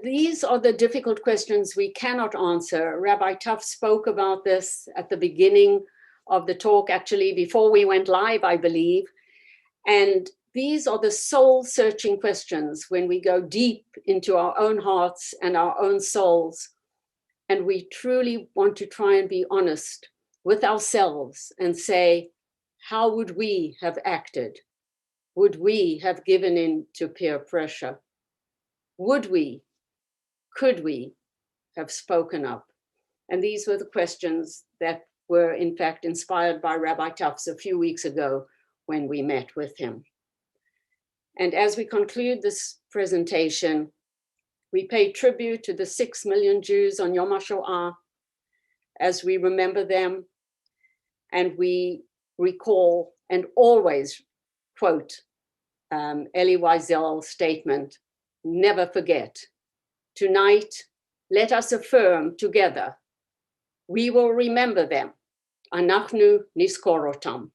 these are the difficult questions we cannot answer. Rabbi Tufts spoke about this at the beginning of the talk, actually before we went live, I believe. And These are the soul-searching questions when we go deep into our own hearts and our own souls, and we truly want to try and be honest with ourselves and say, how would we have acted? Would we have given in to peer pressure? Would we, could we have spoken up? And these were the questions that were in fact inspired by Rabbi Tufts a few weeks ago when we met with him. And as we conclude this presentation, we pay tribute to the 6 million Jews on Yom HaShoah as we remember them, and we recall and always quote Elie Wiesel's statement, never forget. Tonight, let us affirm together, we will remember them. Anachnu nizkor otam.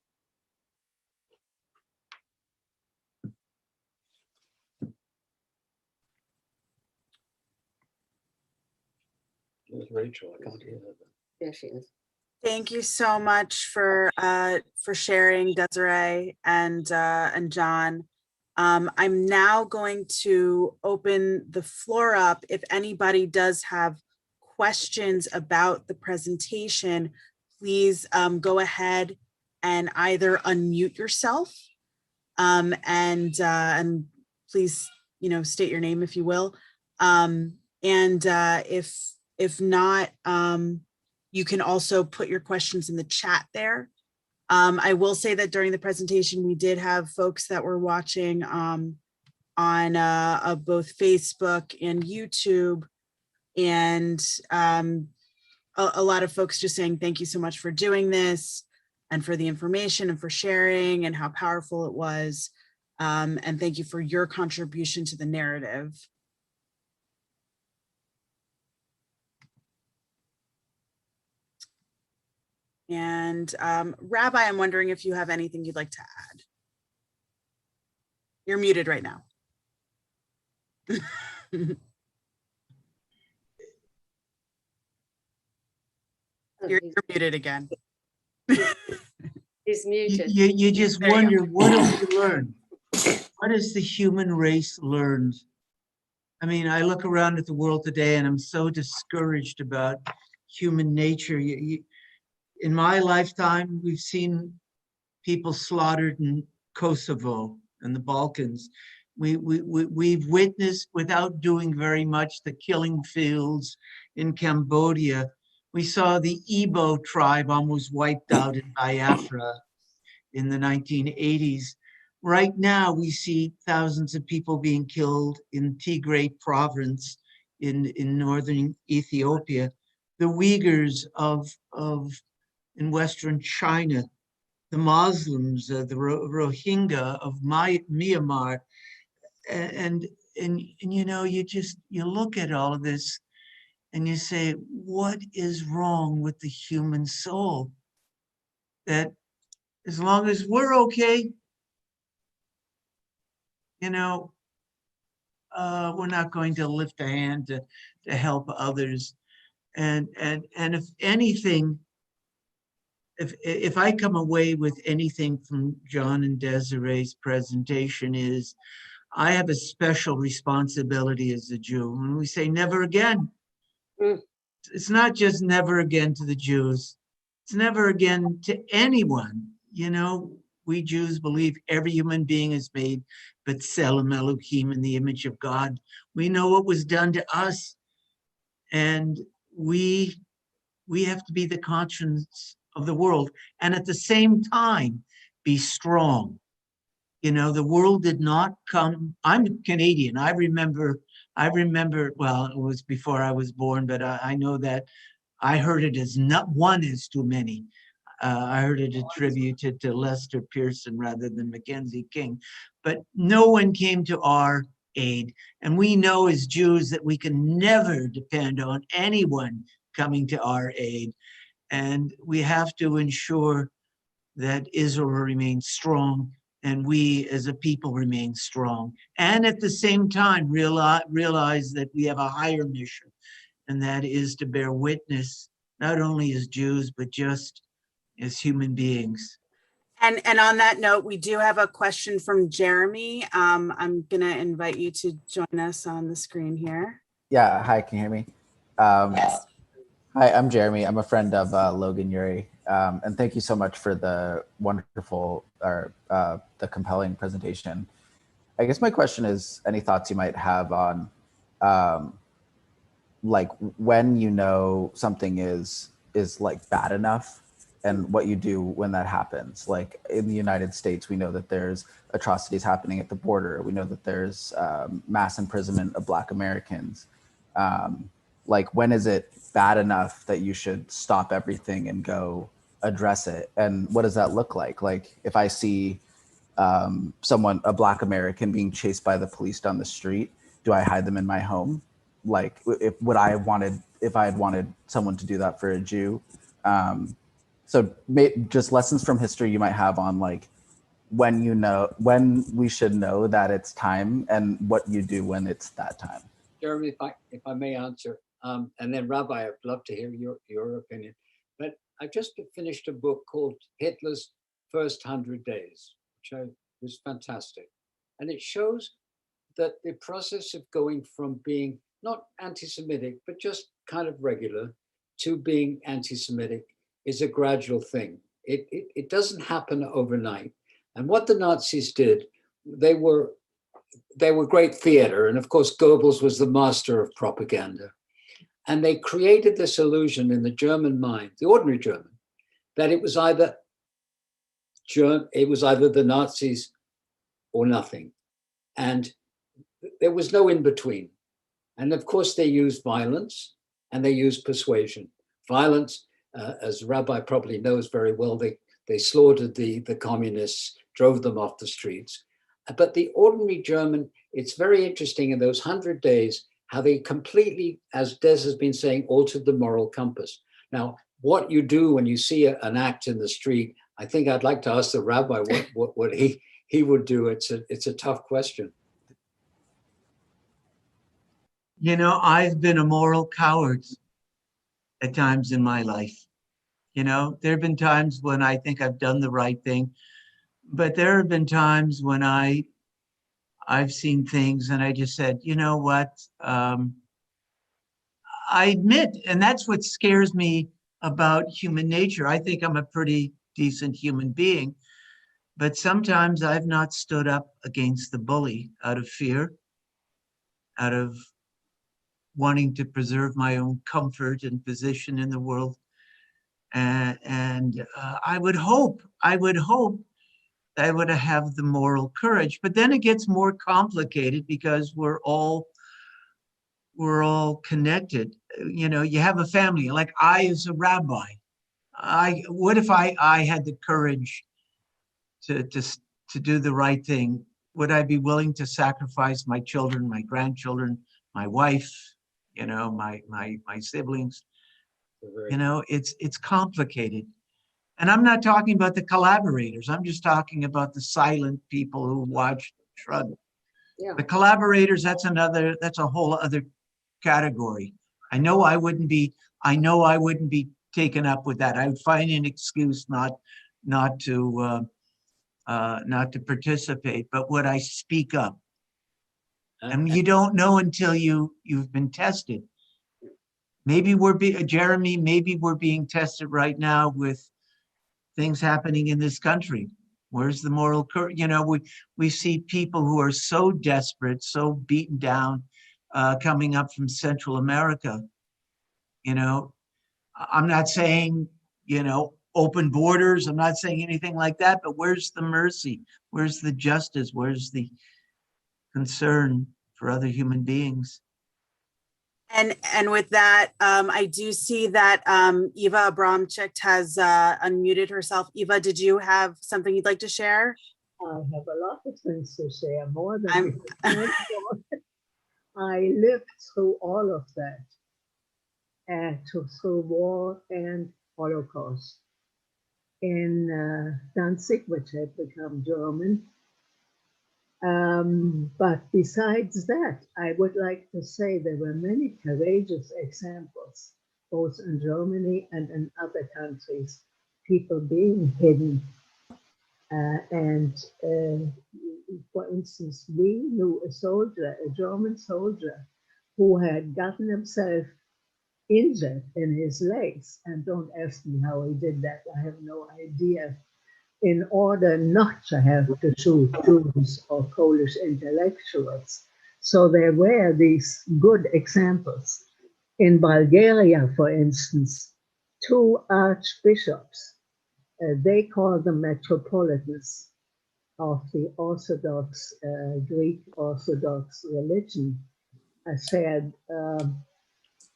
There's Rachel. I can't hear her. There she is. Thank you so much for sharing, Desiree and John. I'm now going to open the floor up. If anybody does have questions about the presentation, please go ahead and either unmute yourself and please, state your name if you will. If not, you can also put your questions in the chat there. I will say that during the presentation, we did have folks that were watching on both Facebook and YouTube, and a lot of folks just saying thank you so much for doing this and for the information and for sharing and how powerful it was. And thank you for your contribution to the narrative. And Rabbi, I'm wondering if you have anything you'd like to add. You're muted right now. You're muted again. He's muted. You just There you wonder, what have we learned? What has the human race learned? I mean, I look around at the world today and I'm so discouraged about human nature. In my lifetime, we've seen people slaughtered in Kosovo and the Balkans. We've witnessed, without doing very much, the killing fields in Cambodia. We saw the Igbo tribe almost wiped out in Biafra in the 1980s. Right now, we see thousands of people being killed in Tigray province in northern Ethiopia. The Uyghurs in Western China, the Muslims, the Rohingya of Myanmar, and you look at all of this and you say, what is wrong with the human soul? That as long as we're okay, we're not going to lift a hand to help others. And if anything, if I come away with anything from John and Desiree's presentation, is I have a special responsibility as a Jew. When we say never again, it's not just never again to the Jews. It's never again to anyone. We Jews believe every human being is made b'tselem Elohim, in the image of God. We know what was done to us, and we have to be the conscience of the world, and at the same time be strong. The world did not come. I'm Canadian. I remember, well, it was before I was born, but I know that I heard it as not one is too many. I heard it attributed to Lester Pearson rather than Mackenzie King, but no one came to our aid. And we know as Jews that we can never depend on anyone coming to our aid. And we have to ensure that Israel remains strong and we as a people remain strong. And at the same time, realize that we have a higher mission, and that is to bear witness, not only as Jews, but just as human beings. And on that note, we do have a question from Jeremy. I'm gonna invite you to join us on the screen here. Yeah, hi, can you hear me? Yes. Hi, I'm Jeremy. I'm a friend of Logan Yuri. And thank you so much for the wonderful or the compelling presentation. I guess my question is any thoughts you might have on like when you know something is like bad enough and what you do when that happens. Like in the United States, we know that there's atrocities happening at the border. We know that there's mass imprisonment of Black Americans. Like when is it bad enough that you should stop everything and go address it? And what does that look like? Like if I see someone, a Black American being chased by the police down the street, do I hide them in my home? Like if I had wanted someone to do that for a Jew. So just lessons from history you might have on like when we should know that it's time and what you do when it's that time. Jeremy, if I may answer, and then Rabbi, I'd love to hear your opinion. But I just finished a book called Hitler's First 100 Days, which was fantastic. And it shows that the process of going from being not anti-Semitic, but just kind of regular, to being anti-Semitic is a gradual thing. It doesn't happen overnight. And what the Nazis did, they were great theater. And of course, Goebbels was the master of propaganda. And they created this illusion in the German mind, the ordinary German, that it was either the Nazis or nothing. And there was no in between. And of course, they used violence and they used persuasion. Violence, as Rabbi probably knows very well, they slaughtered the communists, drove them off the streets. But the ordinary German, it's very interesting in those 100 days, how they completely, as Des has been saying, altered the moral compass. Now, what you do when you see an act in the street, I think I'd like to ask the rabbi what he would do. It's a tough question. You know, I've been a moral coward at times in my life. You know, there have been times when I think I've done the right thing, but there have been times when I've seen things and I just said, you know what? I admit, and that's what scares me about human nature. I think I'm a pretty decent human being, but sometimes I've not stood up against the bully out of fear, out of wanting to preserve my own comfort and position in the world. And I would hope I would have the moral courage, but then it gets more complicated because we're all connected. You know, you have a family, like I, as a rabbi, what if I had the courage to do the right thing? Would I be willing to sacrifice my children, my grandchildren, my wife, you know, my siblings? You know, it's complicated. And I'm not talking about the collaborators. I'm just talking about the silent people who watch, shrug. Yeah. The collaborators, that's a whole other category. I know I wouldn't be taken up with that. I would find an excuse not to participate, but would I speak up? And you don't know until you've been tested. Maybe Jeremy, maybe we're being tested right now with things happening in this country. Where's the moral courage? You know, we see people who are so desperate, so beaten down, coming up from Central America. You know, I'm not saying, you know, open borders. I'm not saying anything like that, but where's the mercy? Where's the justice? Where's the concern for other human beings? And with that, I do see that Eva Abramczyk has unmuted herself. Eva, did you have something you'd like to share? I have a lot of things to share, more than I lived through all of that, and through war and Holocaust in Danzig, which had become German. But besides that, I would like to say there were many courageous examples, both in Germany and in other countries, people being hidden For instance, we knew a soldier, a German soldier, who had gotten himself injured in his legs. And don't ask me how he did that. I have no idea. In order not to have to shoot Jews or Polish intellectuals. So there were these good examples. In Bulgaria, for instance, two archbishops, they call them metropolitans of the Orthodox, Greek Orthodox religion, said,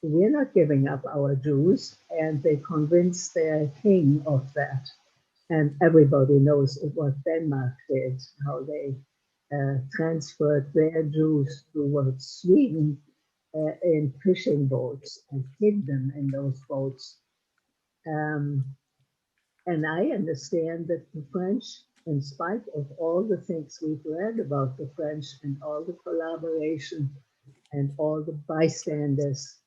we're not giving up our Jews, and they convinced their king of that. And everybody knows what Denmark did, how they transferred their Jews towards Sweden in fishing boats and hid them in those boats. And I understand that the French, in spite of all the things we've read about the French and all the collaboration and all the bystanders,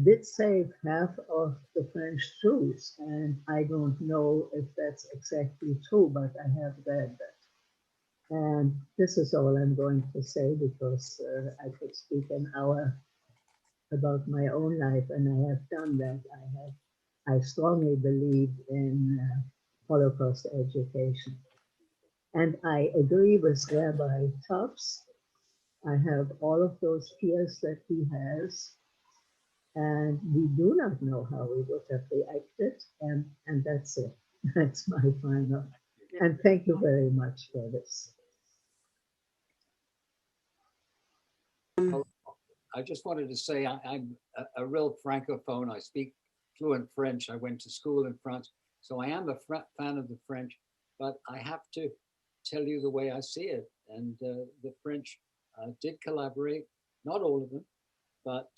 did save half of the French Jews. And I don't know if that's exactly true, but I have read that. And this is all I'm going to say, because I could speak an hour about my own life, and I have done that. I strongly believe in Holocaust education. And I agree with Rabbi Tufts. I have all of those fears that he has. And we do not know how we would have reacted. And that's it. That's my final. And thank you very much for this. I just wanted to say I'm a real francophone. I speak fluent French. I went to school in France. So I am a fan of the French, but I have to tell you the way I see it. And the French did collaborate, not all of them, but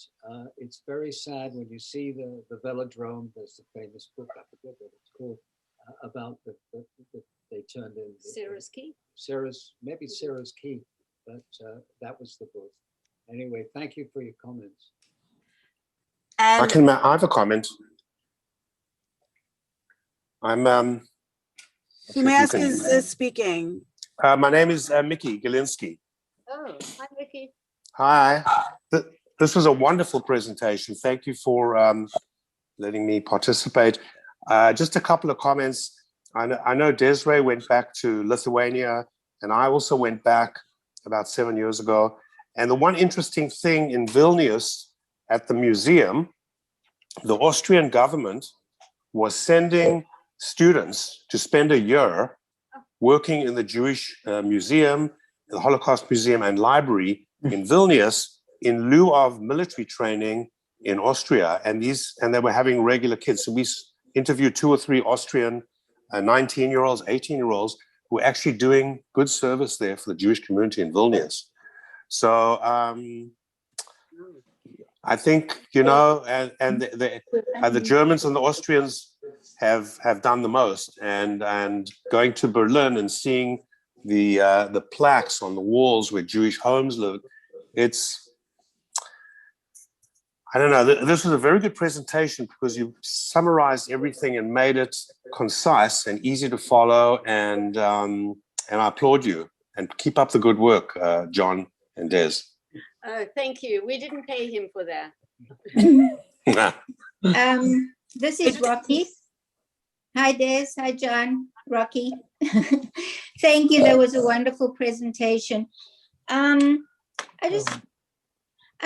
it's very sad when you see the Velodrome. There's the famous book, I forget what it's called, about they turned in. Sarah's Key. Maybe Sarah's Key, but that was the book. Anyway, thank you for your comments. And I have a comment. who may I ask is speaking? My name is Mickey Galinsky. Oh, hi, Vicky. Hi. This was a wonderful presentation. Thank you for letting me participate. Just a couple of comments. I know Desiree went back to Lithuania, and I also went back about 7 years ago. And the one interesting thing in Vilnius at the museum, the Austrian government was sending students to spend a year working in the Jewish museum, the Holocaust Museum and Library in Vilnius in lieu of military training in Austria. And they were having regular kids. So we interviewed 2 or 3 Austrian 19-year-olds, 18-year-olds who were actually doing good service there for the Jewish community in Vilnius. So I think, and the Germans and the Austrians have done the most, and going to Berlin and seeing the plaques on the walls where Jewish homes live, I don't know, this was a very good presentation because you summarized everything and made it concise and easy to follow, and I applaud you, and keep up the good work, John and Des. Thank you. We didn't pay him for that. This is Rocky. Hi, Des. Hi, John. Rocky. Thank you. That was a wonderful presentation. I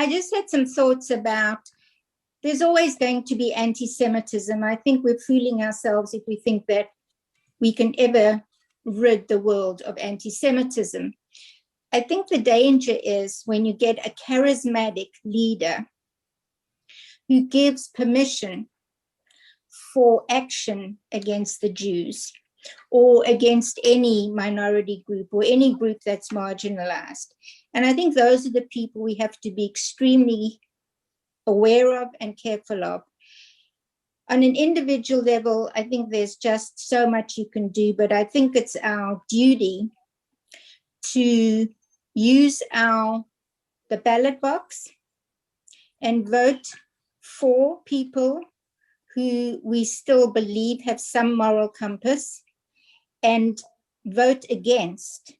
just had some thoughts about, there's always going to be anti-Semitism. I think we're fooling ourselves if we think that we can ever rid the world of anti-Semitism. I think the danger is when you get a charismatic leader who gives permission for action against the Jews or against any minority group or any group that's marginalized. And I think those are the people we have to be extremely aware of and careful of. On an individual level, I think there's just so much you can do, but I think it's our duty to use the ballot box and vote for people who we still believe have some moral compass and vote against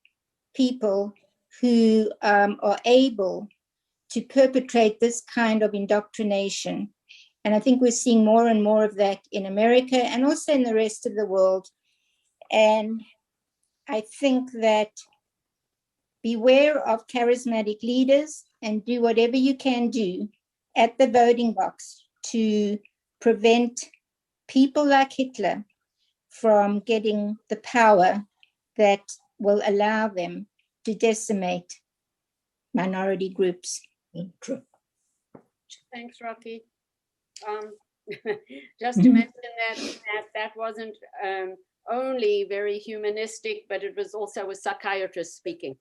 people who are able to perpetrate this kind of indoctrination. And I think we're seeing more and more of that in America and also in the rest of the world. And I think that beware of charismatic leaders and do whatever you can do at the voting box to prevent people like Hitler from getting the power that will allow them to decimate minority groups. Thanks, Rocky. Just to mention that wasn't only very humanistic, but it was also a psychiatrist speaking.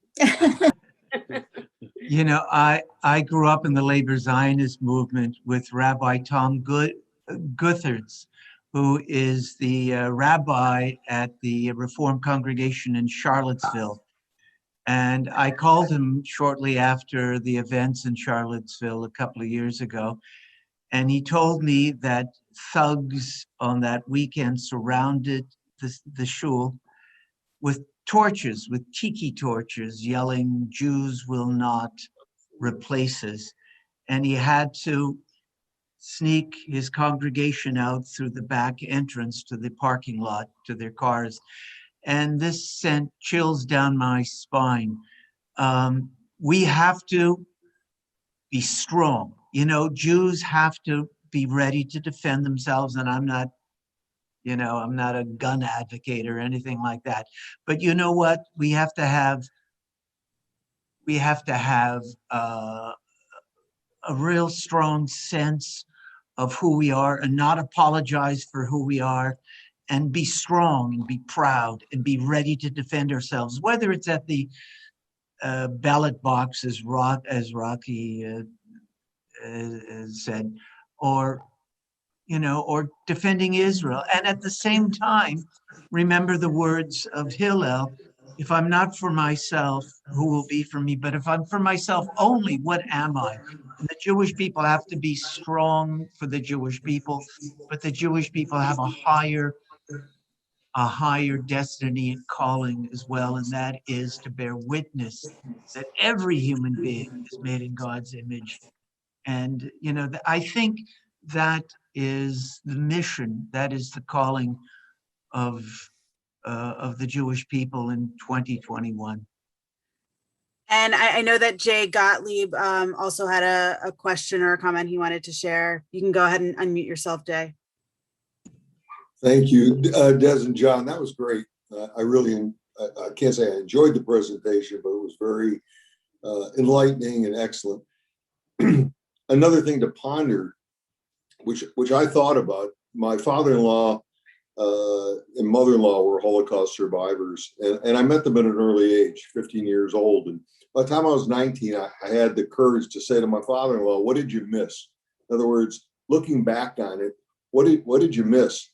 You know, I grew up in the labor Zionist movement with Rabbi Tom Guthertz, who is the rabbi at the Reformed congregation in Charlottesville. And I called him shortly after the events in Charlottesville a couple of years ago. And he told me that thugs on that weekend surrounded the shul with torches, with tiki torches, yelling, "Jews will not replace us." And he had to sneak his congregation out through the back entrance to the parking lot to their cars. And this sent chills down my spine. We have to be strong. You know, Jews have to be ready to defend themselves. And I'm not a gun advocate or anything like that. But you know what? We have to have a real strong sense of who we are and not apologize for who we are, and be strong and be proud and be ready to defend ourselves, whether it's at the ballot box, as Rocky said, or defending Israel. And at the same time, remember the words of Hillel: if I'm not for myself, who will be for me? But if I'm for myself only, what am I? And the Jewish people have to be strong for the Jewish people, but the Jewish people have a higher destiny and calling as well, and that is to bear witness that every human being is made in God's image. And, I think that is the mission, that is the calling of the Jewish people in 2021. And I know that Jay Gottlieb also had a question or a comment he wanted to share. You can go ahead and unmute yourself, Jay. Thank you, Des and John. That was great. I can't say I enjoyed the presentation, but it was very enlightening and excellent. Another thing to ponder, which I thought about, my father-in-law and mother-in-law were Holocaust survivors, and I met them at an early age, 15 years old. And by the time I was 19, I had the courage to say to my father-in-law, "What did you miss?" In other words, looking back on it, what did you miss?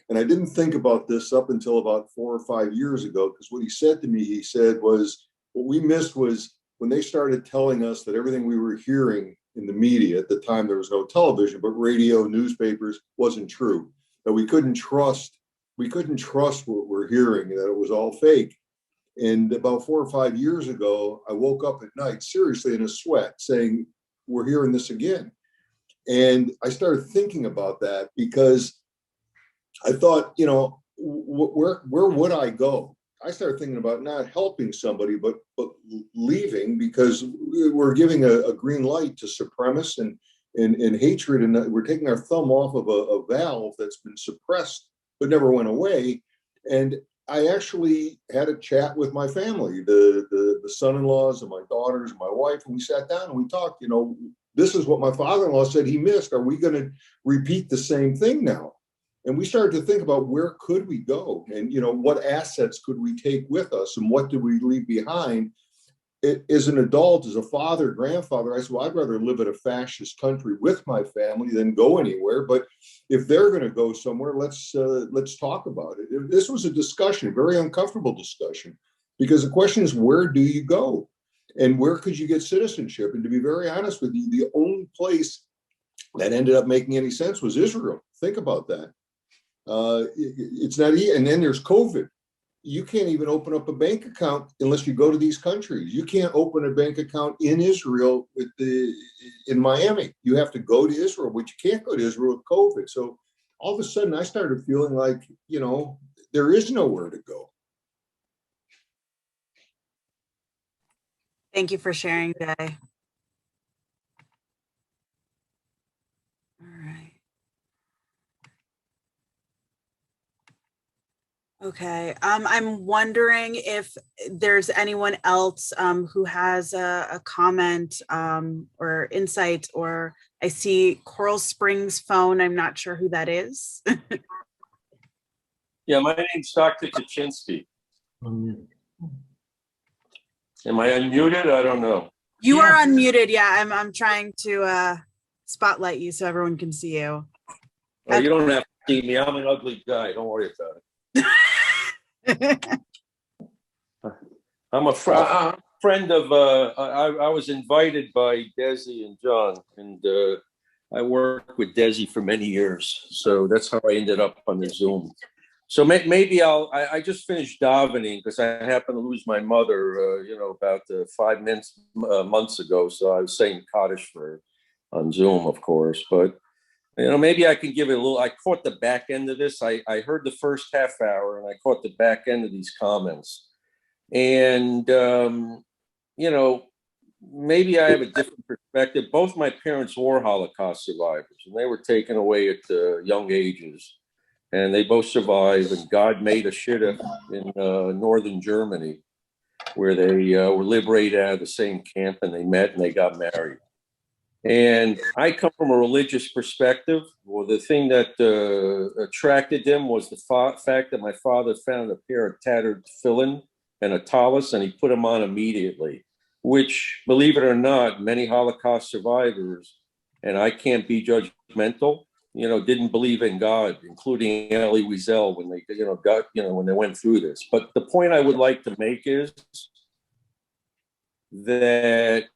And I didn't think about this up until about 4 or 5 years ago, because what he said to me, was, what we missed was when they started telling us that everything we were hearing in the media, at the time there was no television, but radio, newspapers, wasn't true. That we couldn't trust what we're hearing, that it was all fake. And about 4 or 5 years ago, I woke up at night, seriously in a sweat, saying, we're hearing this again. And I started thinking about that, because I thought, where would I go? I started thinking about not helping somebody, but leaving, because we're giving a green light to supremacists and hatred, and we're taking our thumb off of a valve that's been suppressed but never went away. And I actually had a chat with my family, the son-in-laws and my daughters and my wife, and we sat down and we talked. This is what my father-in-law said he missed. Are we going to repeat the same thing now? And we started to think about, where could we go, and what assets could we take with us, and what did we leave behind? As an adult, as a father, grandfather, I said, well, I'd rather live in a fascist country with my family than go anywhere. But if they're going to go somewhere, let's talk about it. This was a discussion, a very uncomfortable discussion, because the question is, where do you go, and where could you get citizenship? And to be very honest with you, the only place that ended up making any sense was Israel. Think about that. It's not easy. And then there's COVID. you can't even open up a bank account unless you go to these countries. You can't open a bank account in Israel in Miami. You have to go to Israel, but you can't go to Israel with COVID. So all of a sudden I started feeling like, there is nowhere to go. Thank you for sharing, Jay. All right. Okay, I'm wondering if there's anyone else who has a comment or insight, or I see Coral Springs phone. I'm not sure who that is. Yeah, my name's Dr. Kaczynski. Am I unmuted? I don't know. You are unmuted. Yeah, I'm trying to spotlight you so everyone can see you. Oh, you don't have to see me. I'm an ugly guy. Don't worry about it. I'm a friend of, I was invited by Desi and John, and I worked with Desi for many years. So that's how I ended up on the Zoom. So maybe I just finished davening because I happened to lose my mother, about 5 months ago. So I was saying Kaddish for her on Zoom, of course, but maybe I can give it a little. I caught the back end of this. I heard the first half hour and I caught the back end of these comments. And, maybe I have a different perspective. Both my parents were Holocaust survivors and they were taken away at young ages. And they both survived. And God made a shidduch in northern Germany where they were liberated out of the same camp and they met and they got married. And I come from a religious perspective. Well, the thing that attracted them was the fact that my father found a pair of tattered tefillin and a tallis, and he put them on immediately, which, believe it or not, many Holocaust survivors, and I can't be judgmental, didn't believe in God, including Elie Wiesel when they, when they went through this. But the point I would like to make is that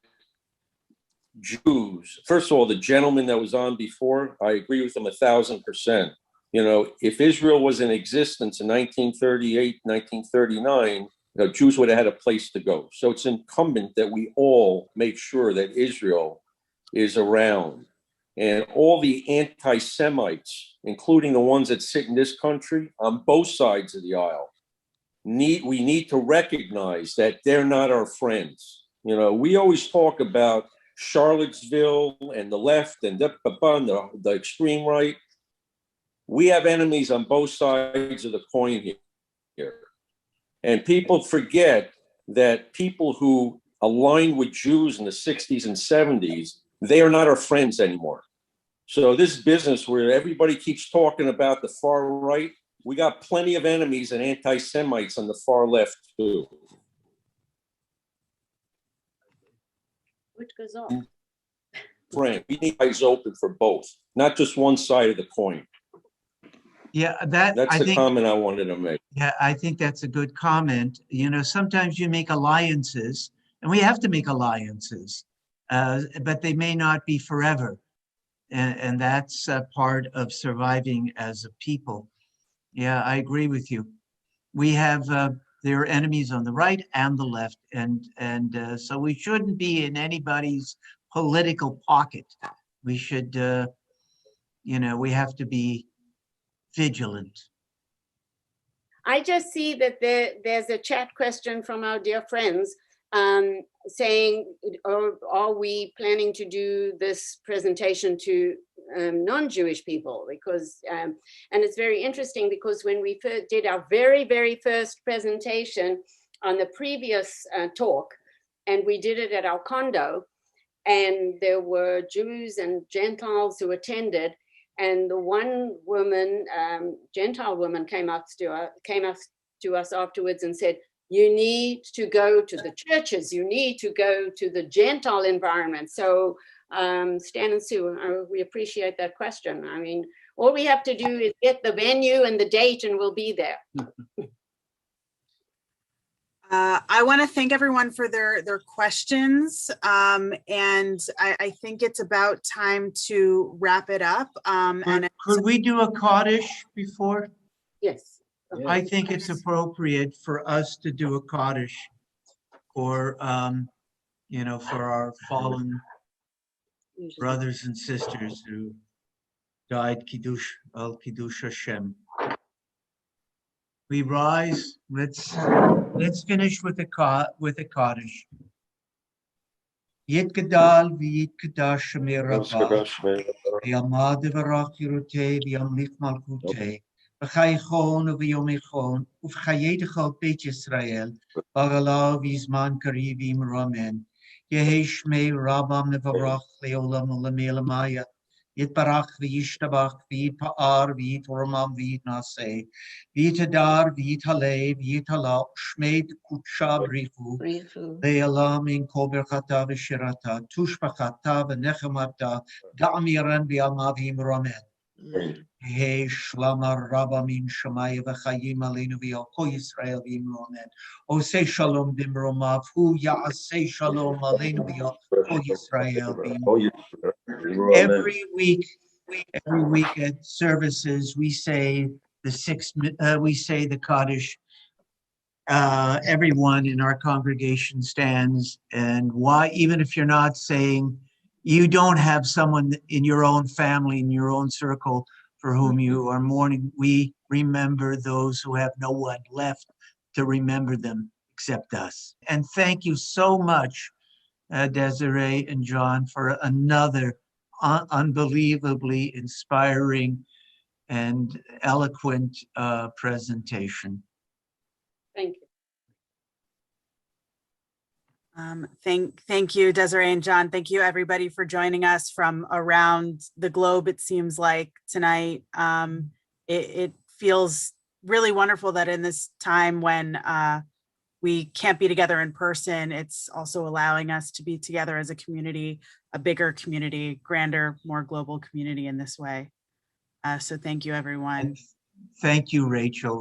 Jews, first of all, the gentleman that was on before, I agree with him 1,000%. If Israel was in existence in 1938, 1939, Jews would have had a place to go. So it's incumbent that we all make sure that Israel is around. And all the anti-Semites, including the ones that sit in this country on both sides of the aisle, we need to recognize that they're not our friends. We always talk about Charlottesville and the left and the extreme right. We have enemies on both sides of the coin here. And people forget that people who aligned with Jews in the 60s and 70s, they are not our friends anymore. So this business where everybody keeps talking about the far right, we got plenty of enemies and anti-Semites on the far left too. Which goes on. Friend, we need eyes open for both, not just one side of the coin. Yeah, That's the comment I wanted to make. Yeah, I think that's a good comment. Sometimes you make alliances, and we have to make alliances, but they may not be forever. And that's part of surviving as a people. Yeah, I agree with you. We have, there are enemies on the right and the left, and so we shouldn't be in anybody's political pocket. We should, we have to be vigilant. I just see that there's a chat question from our dear friends saying, are we planning to do this presentation to non-Jewish people? Because, and it's very interesting because when we did our very, very first presentation on the previous talk, and we did it at our condo, and there were Jews and Gentiles who attended, and the one woman, Gentile woman, came up to us afterwards and said, "You need to go to the churches. You need to go to the Gentile environment." So, Stan and Sue, we appreciate that question. I mean, all we have to do is get the venue and the date, and we'll be there. I want to thank everyone for their questions, and I think it's about time to wrap it up. Could we do a Kaddish before? Yes. I think it's appropriate for us to do a Kaddish for, for our fallen brothers and sisters who died Kiddush Hashem. We rise. Let's finish with the Kaddish. Yitgadal v'yitgadash Rabba v'yamad v'rach Yerutei v'yamlich Malkutei v'chaychon v'yomechon uv'chayedechal Beit Yisrael v'agalav v'zman kariv v'imramen Yehi Shmei Rabba mevarach leolam u'lemelamaya Yitbarach v'yishtabach v'yitpa'ar v'yitramam v'yitnaseh v'yitadar v'yithaleh v'yithala shmeid kutsha brichu ve'elam in kol berchata v'shirata tushbachata v'nechamata da'amiran v'yama v'imramen Hey Shlama Rabba min Shamaya v'chayim aleinu v'yal kol Yisrael v'imramen Osei shalom b'imromav hu ya'asei shalom aleinu v'yal kol Yisrael v'imramen. Every week at services, we say the Kaddish. Everyone in our congregation stands, and why, even if you're not saying, you don't have someone in your own family, in your own circle for whom you are mourning, we remember those who have no one left to remember them except us. And thank you so much, Desiree and John, for another unbelievably inspiring and eloquent presentation. Thank you. Thank you, Desiree and John. Thank you, everybody, for joining us from around the globe. It seems like tonight, it feels really wonderful that in this time when we can't be together in person, it's also allowing us to be together as a community, a bigger community, grander, more global community in this way. So thank you, everyone. Thank you, Rachel.